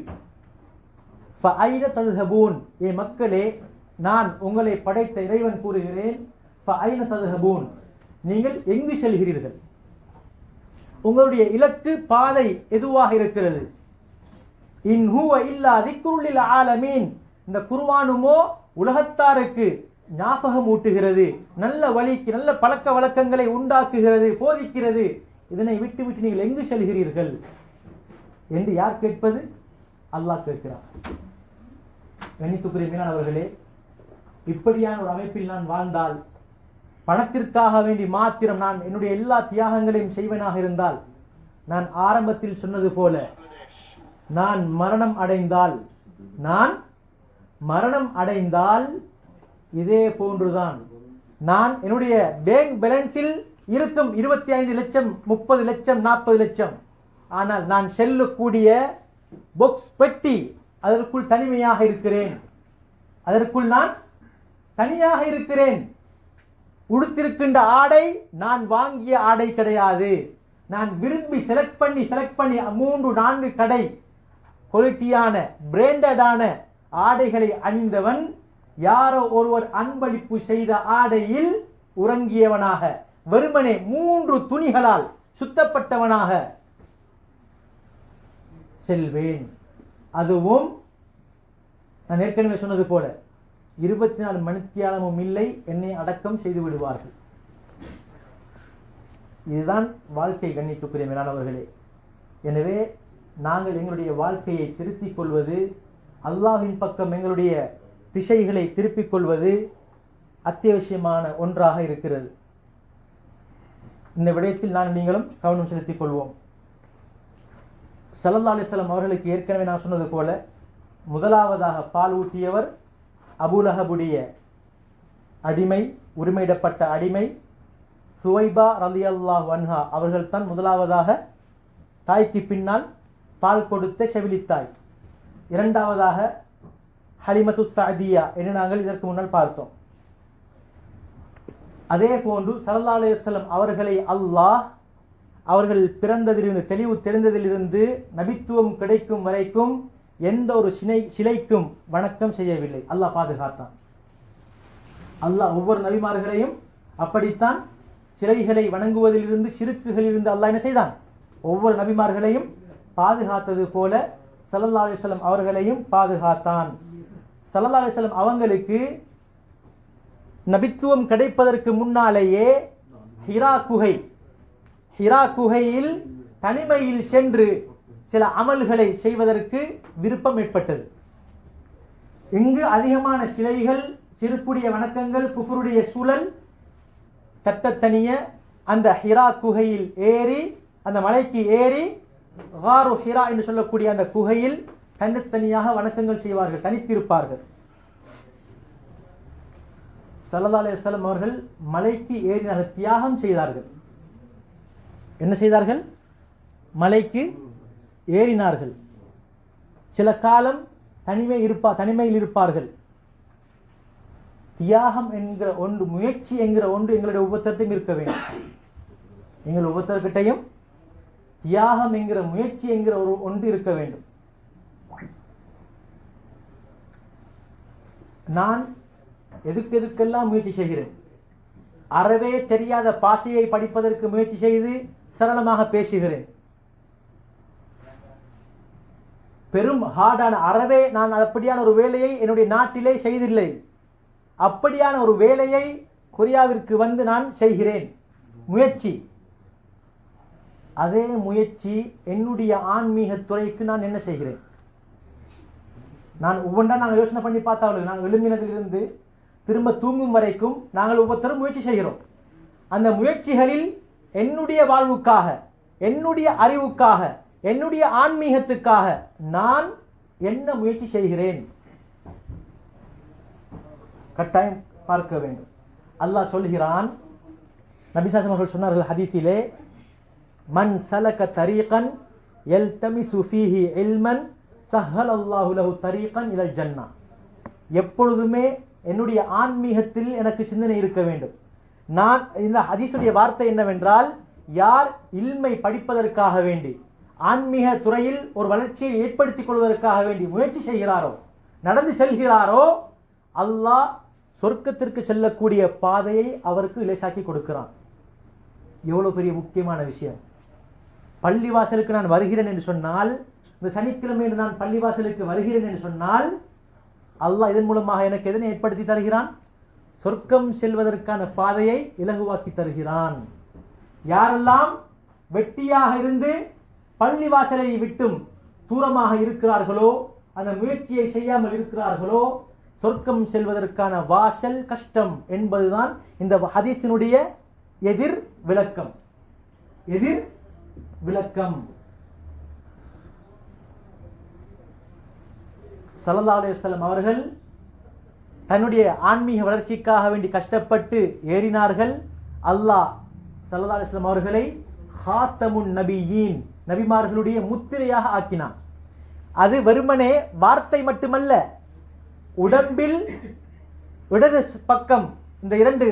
ஃபஐன தذهبون, ஏ மக்களே, நான் உங்களை படைத்த இறைவன் கூறுகிறேன், ஃபஐன தذهبون, நீங்கள் எங்கு செல்கிறீர்கள்? உங்களுடைய இலக்கு பாதை எதுவாக இருக்கிறது? இன் ஹுவ இல்லா திக்ருல் லில் ஆலமீன், இந்த குர்ஆனுமோ உலகத்தாருக்கு ஞாபகம் ஊட்டுகிறது, நல்ல வழிக்கு நல்ல பழக்க வழக்கங்களை உண்டாக்குகிறது, போதிக்கிறது. இதனை விட்டு விட்டு நீங்கள் எங்கு செல்கிறீர்கள் என்று யார் கேட்பது? அல்லாஹ் கேட்கிறான். கணித்துக்குரிய மீனவர்களே, இப்படியான ஒரு அமைப்பில் நான் வாழ்ந்தால், பணத்திற்காக வேண்டி மாத்திரம் நான் என்னுடைய எல்லா தியாகங்களையும் செய்வனாக இருந்தால், நான் ஆரம்பத்தில் சொன்னது போல நான் மரணம் அடைந்தால் இதே போன்றுதான் நான் என்னுடைய பேங்க் பேலன்ஸில் இருக்கும் 25 லட்சம், 30 லட்சம், 40 லட்சம். ஆனால் நான் செல்லக்கூடிய பாக்ஸ் பெட்டி, அதற்குள் தனிமையாக இருக்கிறேன். அதற்குள் நான் தனியாக இருக்கிறேன். உடுத்திருக்கின்ற ஆடை நான் வாங்கிய ஆடை கிடையாது. நான் விரும்பி செலக்ட் பண்ணி 3-4 கடை குவாலிட்டியான பிராண்டடான ஆடைகளை அணிந்தவன், யாரோ ஒருவர் அன்பளிப்பு செய்த ஆடையில் உறங்கியவனாக, வெறுமனே 3 துணிகளால் சுத்தப்பட்டவனாக செல்வேன். அதுவும் நான் ஏற்கனவே சொன்னது போல 24 மணித்தியாலமும் இல்லை, என்னை அடக்கம் செய்து விடுவார்கள். இதுதான் வாழ்க்கை. கண்ணியத்துக்குரிய மேலானவர்களே, எனவே நாங்கள் எங்களுடைய வாழ்க்கையை திருத்திக் கொள்வது, அல்லாஹ்வின் பக்கம் எங்களுடைய திசைகளை திருப்பிக் கொள்வது அத்தியாவசியமான ஒன்றாக இருக்கிறது. இந்த விடயத்தில் நீங்களும் கவனம் செலுத்திக் கொள்வோம். ஸல்லல்லாஹு அலைஹி வஸல்லம் அவர்களுக்கு ஏற்கனவே நான் சொன்னது போல முதலாவதாக பால் ஊட்டியவர் அபூலஹபுடைய அடிமை, உரிமையிடப்பட்ட அடிமை சுவைபா ரலியல்லாஹு அன்ஹா அவர்கள் தான் முதலாவதாக தாய்க்கு பின்னால் பால் கொடுத்த செவிலித்தாய். இரண்டாவதாக ஹலிமத்து சஅதியா என்று நாங்கள் இதற்கு முன்னால் பார்த்தோம். அதே போன்று ஸல்லல்லாஹு அலைஹி வஸல்லம் அவர்களை அல்லாஹ் அவர்கள் பிறந்ததிலிருந்து, தெளிவு தெரிந்ததிலிருந்து நபித்துவம் கிடைக்கும் வரைக்கும் எந்த ஒரு சிலைக்கும் வணக்கம் செய்யவில்லை. அல்லாஹ் பாதுகாத்தான். அல்லாஹ் ஒவ்வொரு நபிமார்களையும் அப்படித்தான் சிலைகளை வணங்குவதிலிருந்து, சிறுக்குகளிலிருந்து அல்லாஹ் என்ன செய்தான்? ஒவ்வொரு நபிமார்களையும் பாதுகாத்தது போல ஸல்லல்லாஹு அலைஹி வஸல்லம் அவர்களையும் பாதுகாத்தான். ஸல்லல்லாஹு அலைஹி வஸல்லம் அவங்களுக்கு நபித்துவம் கிடைப்பதற்கு முன்னாலேயே ஹிரா குகையில் தனிமையில் சென்று சில அமல்களை செய்வதற்கு விருப்பம் ஏற்பட்டது. இங்கு அதிகமான சிலைகள், சிறுக்குடைய வணக்கங்கள், குஃபருடைய சூழல், தனிய அந்த ஹிரா குகையில் ஏறி, அந்த மலைக்கு ஏறி காரு ஹிரா என்று சொல்லக்கூடிய அந்த குகையில் தனித்தனியாக வணக்கங்கள் செய்வார்கள், தனித்திருப்பார்கள். ஸல்லல்லாஹு அலைஹி வஸல்லம் அவர்கள் மலைக்கு ஏறினார்கள், தியாகம் செய்தார்கள். என்ன செய்தார்கள்? மலைக்கு ஏறினார்கள். சில காலம் தனிமையில் இருப்பார்கள். தியாகம் என்கிற ஒன்று, முயற்சி என்கிற ஒன்று எங்களுடைய ஒவ்வொருத்தர்கிட்டையும் இருக்க வேண்டும். எங்கள் ஒவ்வொருத்தர்கிட்டையும் தியாகம் என்கிற முயற்சி என்கிற ஒரு ஒன்று இருக்க வேண்டும். நான் எதுக்கெல்லாம் முயற்சி செய்கிறேன். அறவே தெரியாத பாஷையை படிப்பதற்கு முயற்சி செய்து சரளமாக பேசுகிறேன். பெரும் ஹார்டான அறவே நான் அப்படியான ஒரு வேலையை என்னுடைய நாட்டிலே செய்தில்லை. அப்படியான ஒரு வேலையை கொரியாவிற்கு வந்து நான் செய்கிறேன். முயற்சி, அதே முயற்சி என்னுடைய ஆன்மீக துறைக்கு நான் என்ன செய்கிறேன்? நான் ஒவ்வொன்றா நாங்கள் யோசனை பண்ணி பார்த்தாலும், நாங்கள் எழும்பினதிலிருந்து திரும்ப தூங்கும் வரைக்கும் நாங்கள் ஒவ்வொருத்தரும் முயற்சி செய்கிறோம். அந்த முயற்சிகளில் என்னுடைய வாழ்வுக்காக, என்னுடைய அறிவுக்காக, என்னுடைய ஆன்மீகத்துக்காக நான் என்ன முயற்சி செய்கிறேன்? கட்டாயம் பார்க்க வேண்டும். அல்லாஹ் சொல்கிறான், நபி ஸல்லல்லாஹு அலைஹி வஸல்லம் சொன்னார்கள் ஹதீஸிலே, மன் சலக தரீகன் யல்தமிசு ஃபீஹி இல்மன் ஸஹ்ஹலல்லாஹு லஹு தரீகன் இலல் ஜன்னah. எப்பொழுதுமே என்னுடைய ஆன்மீகத்தில் எனக்கு சிந்தனை இருக்க வேண்டும். நான் இந்த ஹதீஸுடைய வார்த்தை என்னவென்றால், யார் இல்மை படிப்பதற்காக வேண்டி, ஆன்மீக துறையில் ஒரு வளர்ச்சியை ஏற்படுத்திக் கொள்வதற்காக வேண்டி முயற்சி செய்கிறாரோ, நடந்து செல்கிறாரோ, அல்லாஹ் சொர்க்கத்திற்கு செல்லக்கூடிய பாதையை அவருக்கு இலேசாக்கி கொடுக்கிறான். எவ்வளவு பெரிய முக்கியமான விஷயம். பள்ளிவாசலுக்கு நான் வருகிறேன் என்று சொன்னால், இந்த சனிக்கிழமை நான் பள்ளிவாசலுக்கு வருகிறேன் என்று சொன்னால், அல்லாஹ் இதன் மூலமாக எனக்கு எதனை ஏற்படுத்தி தருகிறான்? சொர்க்கம் செல்வதற்கான பாதையை இலகுவாக்கி தருகிறான். யாரெல்லாம் வெட்டியாக இருந்து பள்ளிவாசலை விட்டும் தூரமாக இருக்கிறார்களோ, அந்த முயற்சியை செய்யாமல் இருக்கிறார்களோ, சொர்க்கம் செல்வதற்கான வாசல் கஷ்டம் என்பதுதான் இந்த ஹதீஸினுடைய எதிர் விளக்கம். ஸல்லல்லாஹு அலைஹி வஸல்லம் அவர்கள் தன்னுடைய ஆன்மீக வளர்ச்சிக்காக வேண்டி கஷ்டப்பட்டு ஏறினார்கள். அல்லாஹ் ஸல்லல்லாஹு அலைஹி வஸல்லம் அவர்களை ஹாத்தமுன் நபியீன், நபிமார்களுடைய முத்திரையாக ஆக்கினான். அது வெறுமனே வார்த்தை மட்டுமல்ல, உடம்பில் இடது பக்கம், இந்த இரண்டு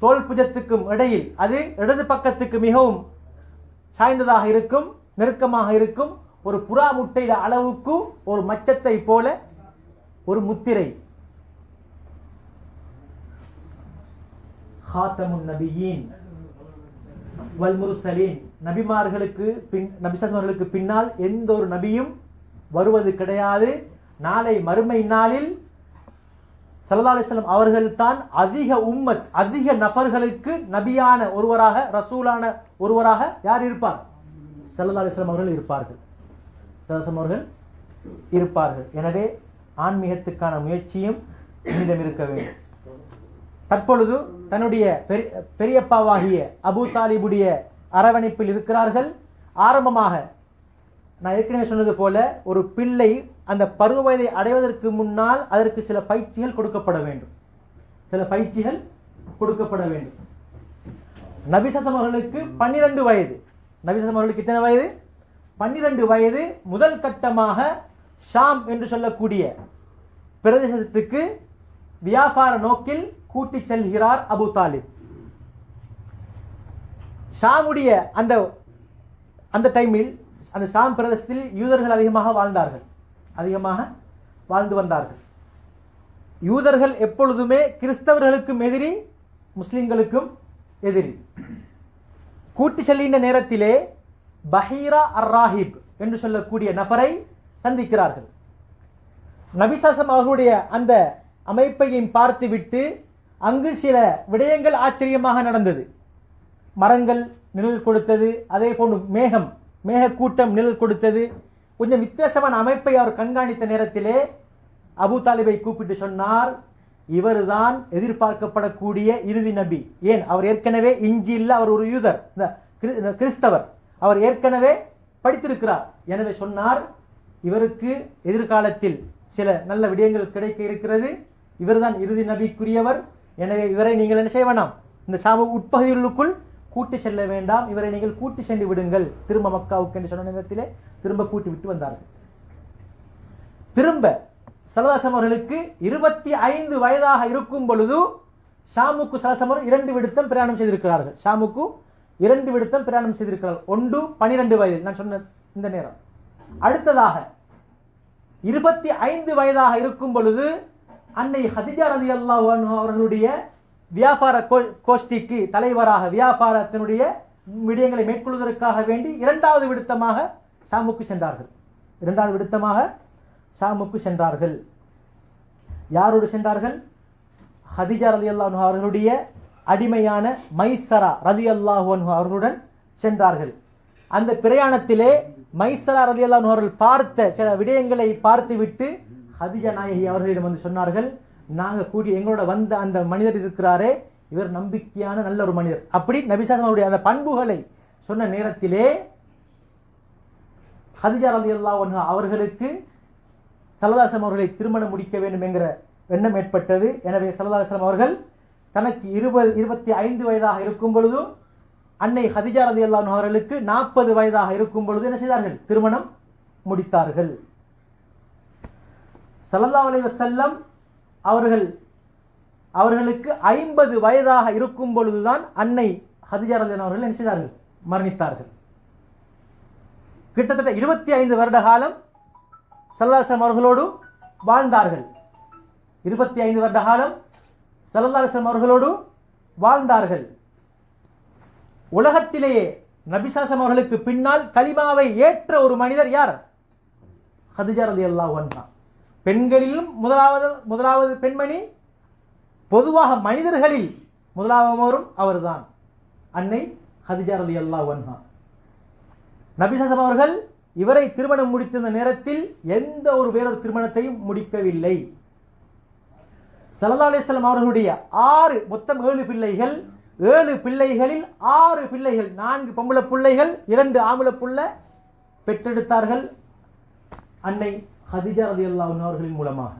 தோல் புஜத்துக்கும் இடையில், அது இடது பக்கத்துக்கு மிகவும் சாய்ந்ததாக இருக்கும், நெருக்கமாக இருக்கும். ஒரு புறா முட்டையில அளவுக்கு ஒரு மச்சத்தை போல ஒரு முத்திரை. ஹாத்தமுன் நபியீன் வல் முர்சலீன், நபிமார்களுக்கு நபிமார்களுக்கு பின்னால் எந்த ஒரு நபியும் வருவது கிடையாது. நாளை மறுமை நாளில் ஸல்லல்லாஹு அலைஹி வஸல்லம் அவர்கள் தான் அதிக உம்மத், அதிக நபர்களுக்கு நபியான ஒருவராக, ரசூலான ஒருவராக யார் இருப்பார்? ஸல்லல்லாஹு அலைஹி வஸல்லம் அவர்கள் இருப்பார்கள். எனவே ஆன்மீகத்துக்கான முயற்சியும் என்னிடம் இருக்க வேண்டும். தற்பொழுது தன்னுடைய பெரியப்பாவாகிய அபூ தாலிபுடைய அரவணைப்பில் இருக்கிறார்கள். ஆரம்பமாக நான் ஏற்கனவே சொன்னது போல, ஒரு பிள்ளை அந்த பருவ வயதை அடைவதற்கு முன்னால் அதற்கு சில பயிற்சிகள் கொடுக்கப்பட வேண்டும். நபி ஸல்லல்லாஹு அவர்களுக்கு 12 வயது. நபி ஸல்லல்லாஹு அவர்களுக்கு எத்தனை வயது? 12 வயது. முதல் கட்டமாக ஷாம் என்று சொல்லக்கூடிய பிரதேசத்துக்கு வியாபார நோக்கில் கூட்டி செல்கிறார் அபூ தாலிப். ஷாமுடைய அந்த டைமில், அந்த ஷாம் பிரதேசத்தில் யூதர்கள் அதிகமாக வாழ்ந்து வந்தார்கள். யூதர்கள் எப்பொழுதுமே கிறிஸ்தவர்களுக்கும் எதிரி, முஸ்லிம்களுக்கும் எதிரி. கூட்டி செல்கின்ற நேரத்திலே பஹீரா அர்-ராஹிப் என்று சொல்லக்கூடிய நபரை சந்திக்கிறார்கள். நபி ஸல்லல்லாஹு அவர்களுடைய அந்த அமைப்பையும் பார்த்துவிட்டு அங்கு சில விடயங்கள் ஆச்சரியமாக நடந்தது. மரங்கள் நிழல் கொடுத்தது, அதே போன்று மேகக்கூட்டம் நிழல் கொடுத்தது. கொஞ்சம் வித்தியாசமான அமைப்பை அவர் கண்காணித்த நேரத்திலே அபூ தாலிபை கூப்பிட்டு சொன்னார், இவர்தான் எதிர்பார்க்கப்படக்கூடிய இறுதி நபி. ஏன், அவர் ஏற்கனவே இஞ்சியில் அவர் ஒரு யூதர், கிறிஸ்தவர், அவர் ஏற்கனவே படித்திருக்கிறார். எனவே சொன்னார், இவருக்கு எதிர்காலத்தில் சில நல்ல விடயங்கள் கிடைக்க இருக்கிறது, இவர்தான் இறுதி நபிக்குரியவர். எனவே இவரை நீங்கள் என்ன செய்ய வேண்டாம், இந்த ஷாமு உட்பகுதிகளுக்குள் கூட்டி செல்ல வேண்டாம், இவரை நீங்கள் கூட்டி சென்று விடுங்கள் திரும்ப மக்காவுக்கு என்று சொன்ன நேரத்திலே திரும்ப கூட்டி விட்டு வந்தார்கள். திரும்ப ஸல்லல்லாஹு அவர்களுக்கு 25 வயதாக இருக்கும் பொழுது ஷாமுக்கு ஸல்லல்லாஹு 2 விடுத்தம் பிரயாணம் செய்திருக்கிறார்கள். ஷாமுக்கு 2 விடுத்தம் பிரயாணம் செய்திருக்கிறார்கள். ஒன்று 12 வயது, நான் சொன்ன இந்த நேரம். அடுத்ததாக 25 வயதாக இருக்கும் பொழுது அன்னை ஹதீஜா ரலியல்லாஹு அன்ஹா அவர்களுடைய வியாபார கோஷ்டிக்கு தலைவராக வியாபாரத்தினுடைய விடயங்களை மேற்கொள்வதற்காக வேண்டி 2வது விடுத்தமாக ஷாமுக்கு சென்றார்கள். 2வது விடுத்தமாக ஷாமுக்கு சென்றார்கள். யாரோடு சென்றார்கள்? ஹதீஜா ரலியல்லாஹு அன்ஹா அவர்களுடைய அடிமையான மைசரா ரலியல்லாஹு அன்ஹா அவர்களுடன் சென்றார்கள். அந்த பிரயாணத்திலே மைசரா ரலியல்லாஹு அன்ஹா அவர்கள் பார்த்த சில விடயங்களை பார்த்துவிட்டு ஹதீஜா நாயகி அவர்களிடம் வந்து சொன்னார்கள், நாங்கள் கூடி எங்களோட வந்த அந்த மனிதர் இருக்கிறாரே, இவர் நம்பிக்கையான நல்ல ஒரு மனிதர். அப்படி நபி ஸல்லல்லாஹு அலைஹி வஸல்லம் அந்த பண்புகளை சொன்ன நேரத்திலே ஹதீஜா ரலியல்லாஹு அன்ஹா அவர்களுக்கு ஸல்லல்லாஹு அலைஹி வஸல்லம் அவர்களை திருமணம் முடிக்க வேண்டும் என்கிற எண்ணம் ஏற்பட்டது. எனவே ஸல்லல்லாஹு அலைஹி வஸல்லம் அவர்கள் தனக்கு 25 வயதாக இருக்கும் பொழுது அன்னை ஹதீஜா ரலியல்லாஹு அன்ஹா அவர்களுக்கு 40 வயதாக இருக்கும் பொழுது என்ன செய்தார்கள்? திருமணம் முடித்தார்கள். ஸல்லல்லாஹு அலைஹி வஸல்லம் அவர்களுக்கு 50 வயதாக இருக்கும் பொழுதுதான் அன்னை ஹதீஜா ரலியல்லாஹு அவர்கள் என்ன செய்தார்கள்? மரணித்தார்கள். கிட்டத்தட்ட 25 வருட காலம் ஸல்லல்லாஹு அலைஹி வஸல்லம் அவர்களோடு வாழ்ந்தார்கள். 25 வருட காலம் ஸல்லல்லாஹு அலைஹி வஸல்லம் அவர்களோடு வாழ்ந்தார்கள். உலகத்திலேயே நபி ஸல்லல்லாஹு அலைஹி வஸல்லம் அவர்களுக்கு பின்னால் கலிமாவை ஏற்ற ஒரு மனிதர் யார்? ஹதீஜா ரலியல்லாஹு அன்ஹா. பெண்களிலும் முதலாவது பெண்மணி, பொதுவாக மனிதர்களில் முதலாவதும் அவர்தான், அன்னை ஹதீஜா ரலியல்லாஹு அன்ஹா. நபி ஸல்லல்லாஹு அலைஹி வஸல்லம் அவர்கள் இவரை திருமணம் முடித்திருந்த நேரத்தில் எந்த ஒரு வேறொரு திருமணத்தையும் முடிக்கவில்லை. ஸல்லல்லாஹு அலைஹி வஸல்லம் அவர்களுடைய மொத்தம் 7 பிள்ளைகள். 7 பிள்ளைகளில் 6 பிள்ளைகள், 4 பொம்பளை பிள்ளைகள், 2 ஆம்பளை பிள்ளை பெற்றெடுத்தார்கள் அன்னை ஹதீஜா ரலியல்லாஹு அன்ஹா அவர்களின் மூலமாக.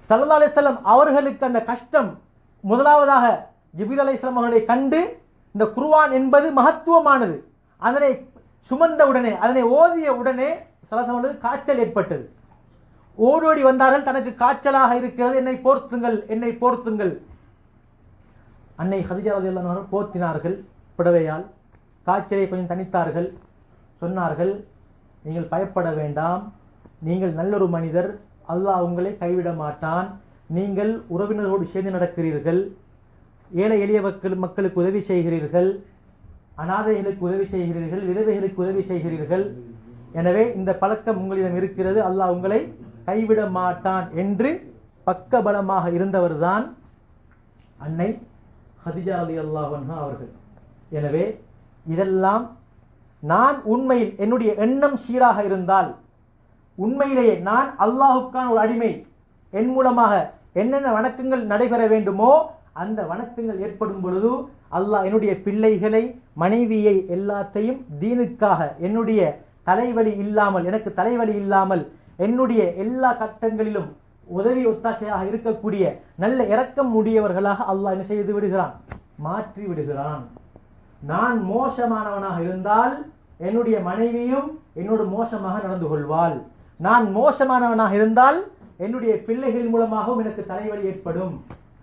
ஸல்லல்லாஹு அலைஹி வஸல்லம் அவர்களுக்கு அந்த கஷ்டம் முதலாவதாக ஜிப்ரீல் அலைஹிஸ்ஸலாம் அவர்களை கண்டு, இந்த குர்ஆன் என்பது மகத்துவமானது, அதனை சுமந்த உடனே, அதனை ஓதிய உடனே ஸல்லல்லாஹு அலைஹி வஸல்லம் காய்ச்சல் ஏற்பட்டது. ஓடோடி வந்தார்கள், தனக்கு காய்ச்சலாக இருக்கிறது, என்னை போர்த்துங்கள். அன்னை ஹதீஜா ரலியல்லாஹு அன்ஹா போர்த்தினார்கள் புடவையால். காய்ச்சலை கொஞ்சம் தணித்தார்கள். சொன்னார்கள், நீங்கள் பயப்பட வேண்டாம், நீங்கள் நல்லொரு மனிதர், அல்லாஹ் உங்களை கைவிட மாட்டான். நீங்கள் உறவினரோடு சேர்ந்து நடக்கிறீர்கள், ஏழை எளிய மக்களுக்கு உதவி செய்கிறீர்கள், அனாதைகளுக்கு உதவி செய்கிறீர்கள், விதவைகளுக்கு உதவி செய்கிறீர்கள். எனவே இந்த பழக்கம் உங்களிடம் இருக்கிறது, அல்லாஹ் உங்களை கைவிட மாட்டான் என்று பக்கபலமாக இருந்தவர்தான் அன்னை ஹதீஜா ரலியல்லாஹு அன்ஹா அவர்கள். எனவே இதெல்லாம் நான் உண்மையில் என்னுடைய எண்ணம் சீராக இருந்தால், உண்மையிலேயே நான் அல்லாஹுக்கான ஒரு அடிமை, என் மூலமாக என்னென்ன வணக்கங்கள் நடைபெற வேண்டுமோ அந்த வணக்கங்கள் ஏற்படும் பொழுது அல்லாஹ் என்னுடைய பிள்ளைகளை, மனைவியை, எல்லாத்தையும் தீனுக்காக என்னுடைய தலைவலி இல்லாமல், எனக்கு தலைவலி இல்லாமல் என்னுடைய எல்லா கட்டங்களிலும் உதவி ஒத்தாசையாக இருக்கக்கூடிய நல்ல இரக்கம் உடையவர்களாக அல்லாஹ் என்ன செய்து விடுகிறான்? மாற்றி விடுகிறான். நான் மோசமானவனாக இருந்தால் என்னுடைய மனைவியும் என்னோடு மோசமாக நடந்து கொள்வாள். நான் மோசமானவனாக இருந்தால் என்னுடைய பிள்ளைகள் மூலமாகவும் எனக்கு தலைவலி ஏற்படும்,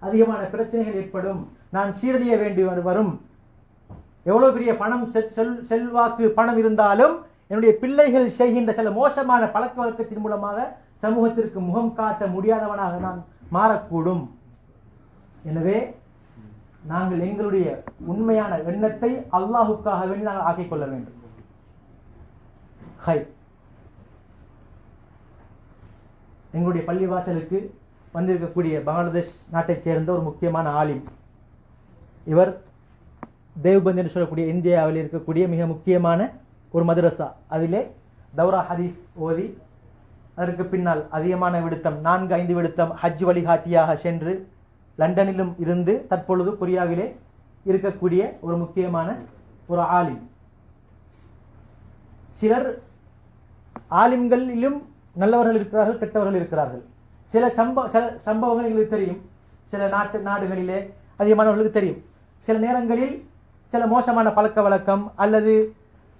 அதிகமான பிரச்சனைகள் ஏற்படும், நான் சீரழிய வேண்டி வரும். எவ்வளவு பெரிய பணம், செல்வாக்கு, பணம் இருந்தாலும் என்னுடைய பிள்ளைகள் செய்கின்ற சில மோசமான பழக்க வழக்கத்தின் மூலமாக சமூகத்திற்கு முகம் காட்ட முடியாதவனாக நான் மாறக்கூடும். எனவே நாங்கள் எங்களுடைய உண்மையான எண்ணத்தை அல்லாஹுக்காக வேண்டி நாங்கள் ஆக்கிக் கொள்ள வேண்டும். எங்களுடைய பள்ளிவாசலுக்கு வந்திருக்கக்கூடிய பங்களாதேஷ் நாட்டைச் சேர்ந்த ஒரு முக்கியமான ஆலிம். இவர் தேவ்பந்த் என்று சொல்லக்கூடிய இந்தியாவில் இருக்கக்கூடிய மிக முக்கியமான ஒரு மதரசா, அதிலே தௌரா ஹதீஸ் ஓதி அதற்கு பின்னால் அதிகமான விடுத்தம் 4-5 விடுத்தம் ஹஜ் வழிகாட்டியாக சென்று லண்டனிலும் இருந்து தற்பொழுது கொரியாவிலே இருக்கக்கூடிய ஒரு முக்கியமான ஒரு ஆலிம். சிலர் ஆலிம்களிலும் நல்லவர்கள் இருக்கிறார்கள், கெட்டவர்கள் இருக்கிறார்கள். சில சம்பவங்கள் எங்களுக்கு தெரியும், சில நாடுகளிலே அதிகமானவர்களுக்கு தெரியும். சில நேரங்களில் சில மோசமான பழக்க வழக்கம் அல்லது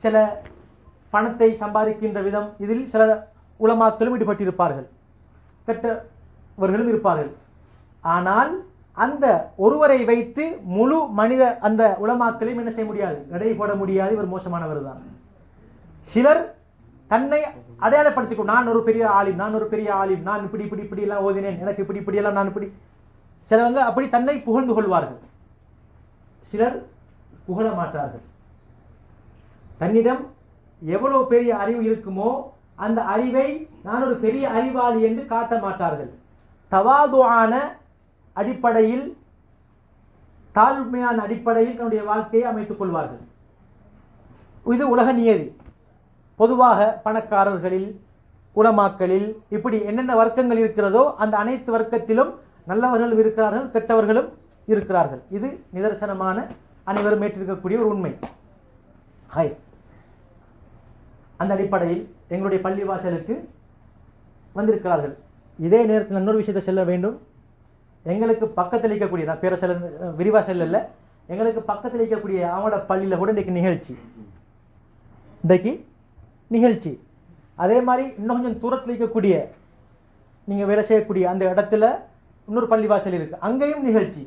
சில பணத்தை சம்பாதிக்கின்ற விதம், இதில் சில உலமாக்களும் ஈடுபட்டிருப்பார்கள், கெட்டவர்களும் இருப்பார்கள். ஆனால் அந்த ஒருவரை வைத்து முழு மனித அந்த உலமாக்களையும் என்ன செய்ய முடியாது, எடை போட முடியாது, இவர் மோசமானவர் தான். சிலர் தன்னை அடையாளப்படுத்திக்கும், நான் ஒரு பெரிய ஆலிம், நான் ஒரு பெரிய ஆலிம், நான் இப்படி இப்படி இப்படி எல்லாம் ஓதினேன், எனக்கு இப்படி இப்படி எல்லாம் நான் இப்படி. சிலவங்க அப்படி தன்னை புகழ்ந்து கொள்வார்கள், சிலர் புகழ மாட்டார்கள். தன்னிடம் எவ்வளவு பெரிய அறிவு இருக்குமோ அந்த அறிவை நான் ஒரு பெரிய அறிவாளி என்று காட்ட மாட்டார்கள். தவாதுஆன அடிப்படையில், தாழ்மையான அடிப்படையில் தன்னுடைய வாழ்க்கையை அமைத்துக் கொள்வார்கள். இது உலக நியதி. பொதுவாக பணக்காரர்களில், உலமாக்களில் இப்படி என்னென்ன வர்க்கங்கள் இருக்கிறதோ அந்த அனைத்து வர்க்கத்திலும் நல்லவர்களும் இருக்கிறார்கள், கெட்டவர்களும் இருக்கிறார்கள். இது நிதர்சனமான அனைவரும் ஏற்றிருக்கக்கூடிய ஒரு உண்மை. அந்த அடிப்படையில் எங்களுடைய பள்ளிவாசலுக்கு வந்திருக்கிறார்கள். இதே நேரத்தில் இன்னொரு விஷயத்தை சொல்ல வேண்டும். எங்களுக்கு பக்கத்தில் இருக்கக்கூடிய, நான் பேர செல்ல விரிவா செல்ல, எங்களுக்கு பக்கத்தில் இருக்கக்கூடிய அவங்களோட பள்ளியில் கூட இன்றைக்கு நிகழ்ச்சி. அதே மாதிரி இன்னும் கொஞ்சம் தூரத்தில் இருக்கக்கூடிய நீங்கள் வேலை செய்யக்கூடிய அந்த இடத்துல இன்னொரு பள்ளிவாசல் இருக்குது, அங்கேயும் நிகழ்ச்சி.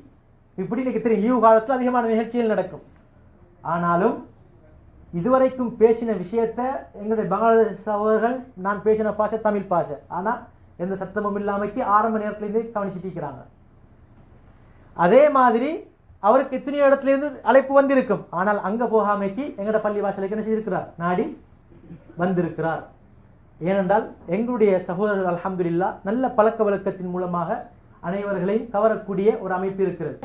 இப்படி இன்றைக்கி தெரியும், லீவு காலத்தில் அதிகமான நிகழ்ச்சிகள் நடக்கும். ஆனாலும் இதுவரைக்கும் பேசின விஷயத்தை எங்களுடைய பங்களாதேஷ் சகோதரர்கள், நான் பேசின பாஷை தமிழ் பாஷை, ஆனால் எந்த சத்தமும் இல்லாமைக்கு ஆரம்ப நேரத்திலேருந்து கவனிச்சுட்டு இருக்கிறாங்க. அதே மாதிரி அவருக்கு எத்தனையோ இடத்துலேருந்து அழைப்பு வந்திருக்கும், ஆனால் அங்கே போகாமைக்கு எங்களோட பள்ளி வாசலுக்கு என்ன செய்திருக்கிறார், நாடி வந்திருக்கிறார். ஏனென்றால் எங்களுடைய சகோதரர்கள் அல்ஹம்துலில்லாஹ் நல்ல பழக்க வழக்கத்தின் மூலமாக அனைவர்களையும் கவரக்கூடிய ஒரு அமைப்பு இருக்கிறது.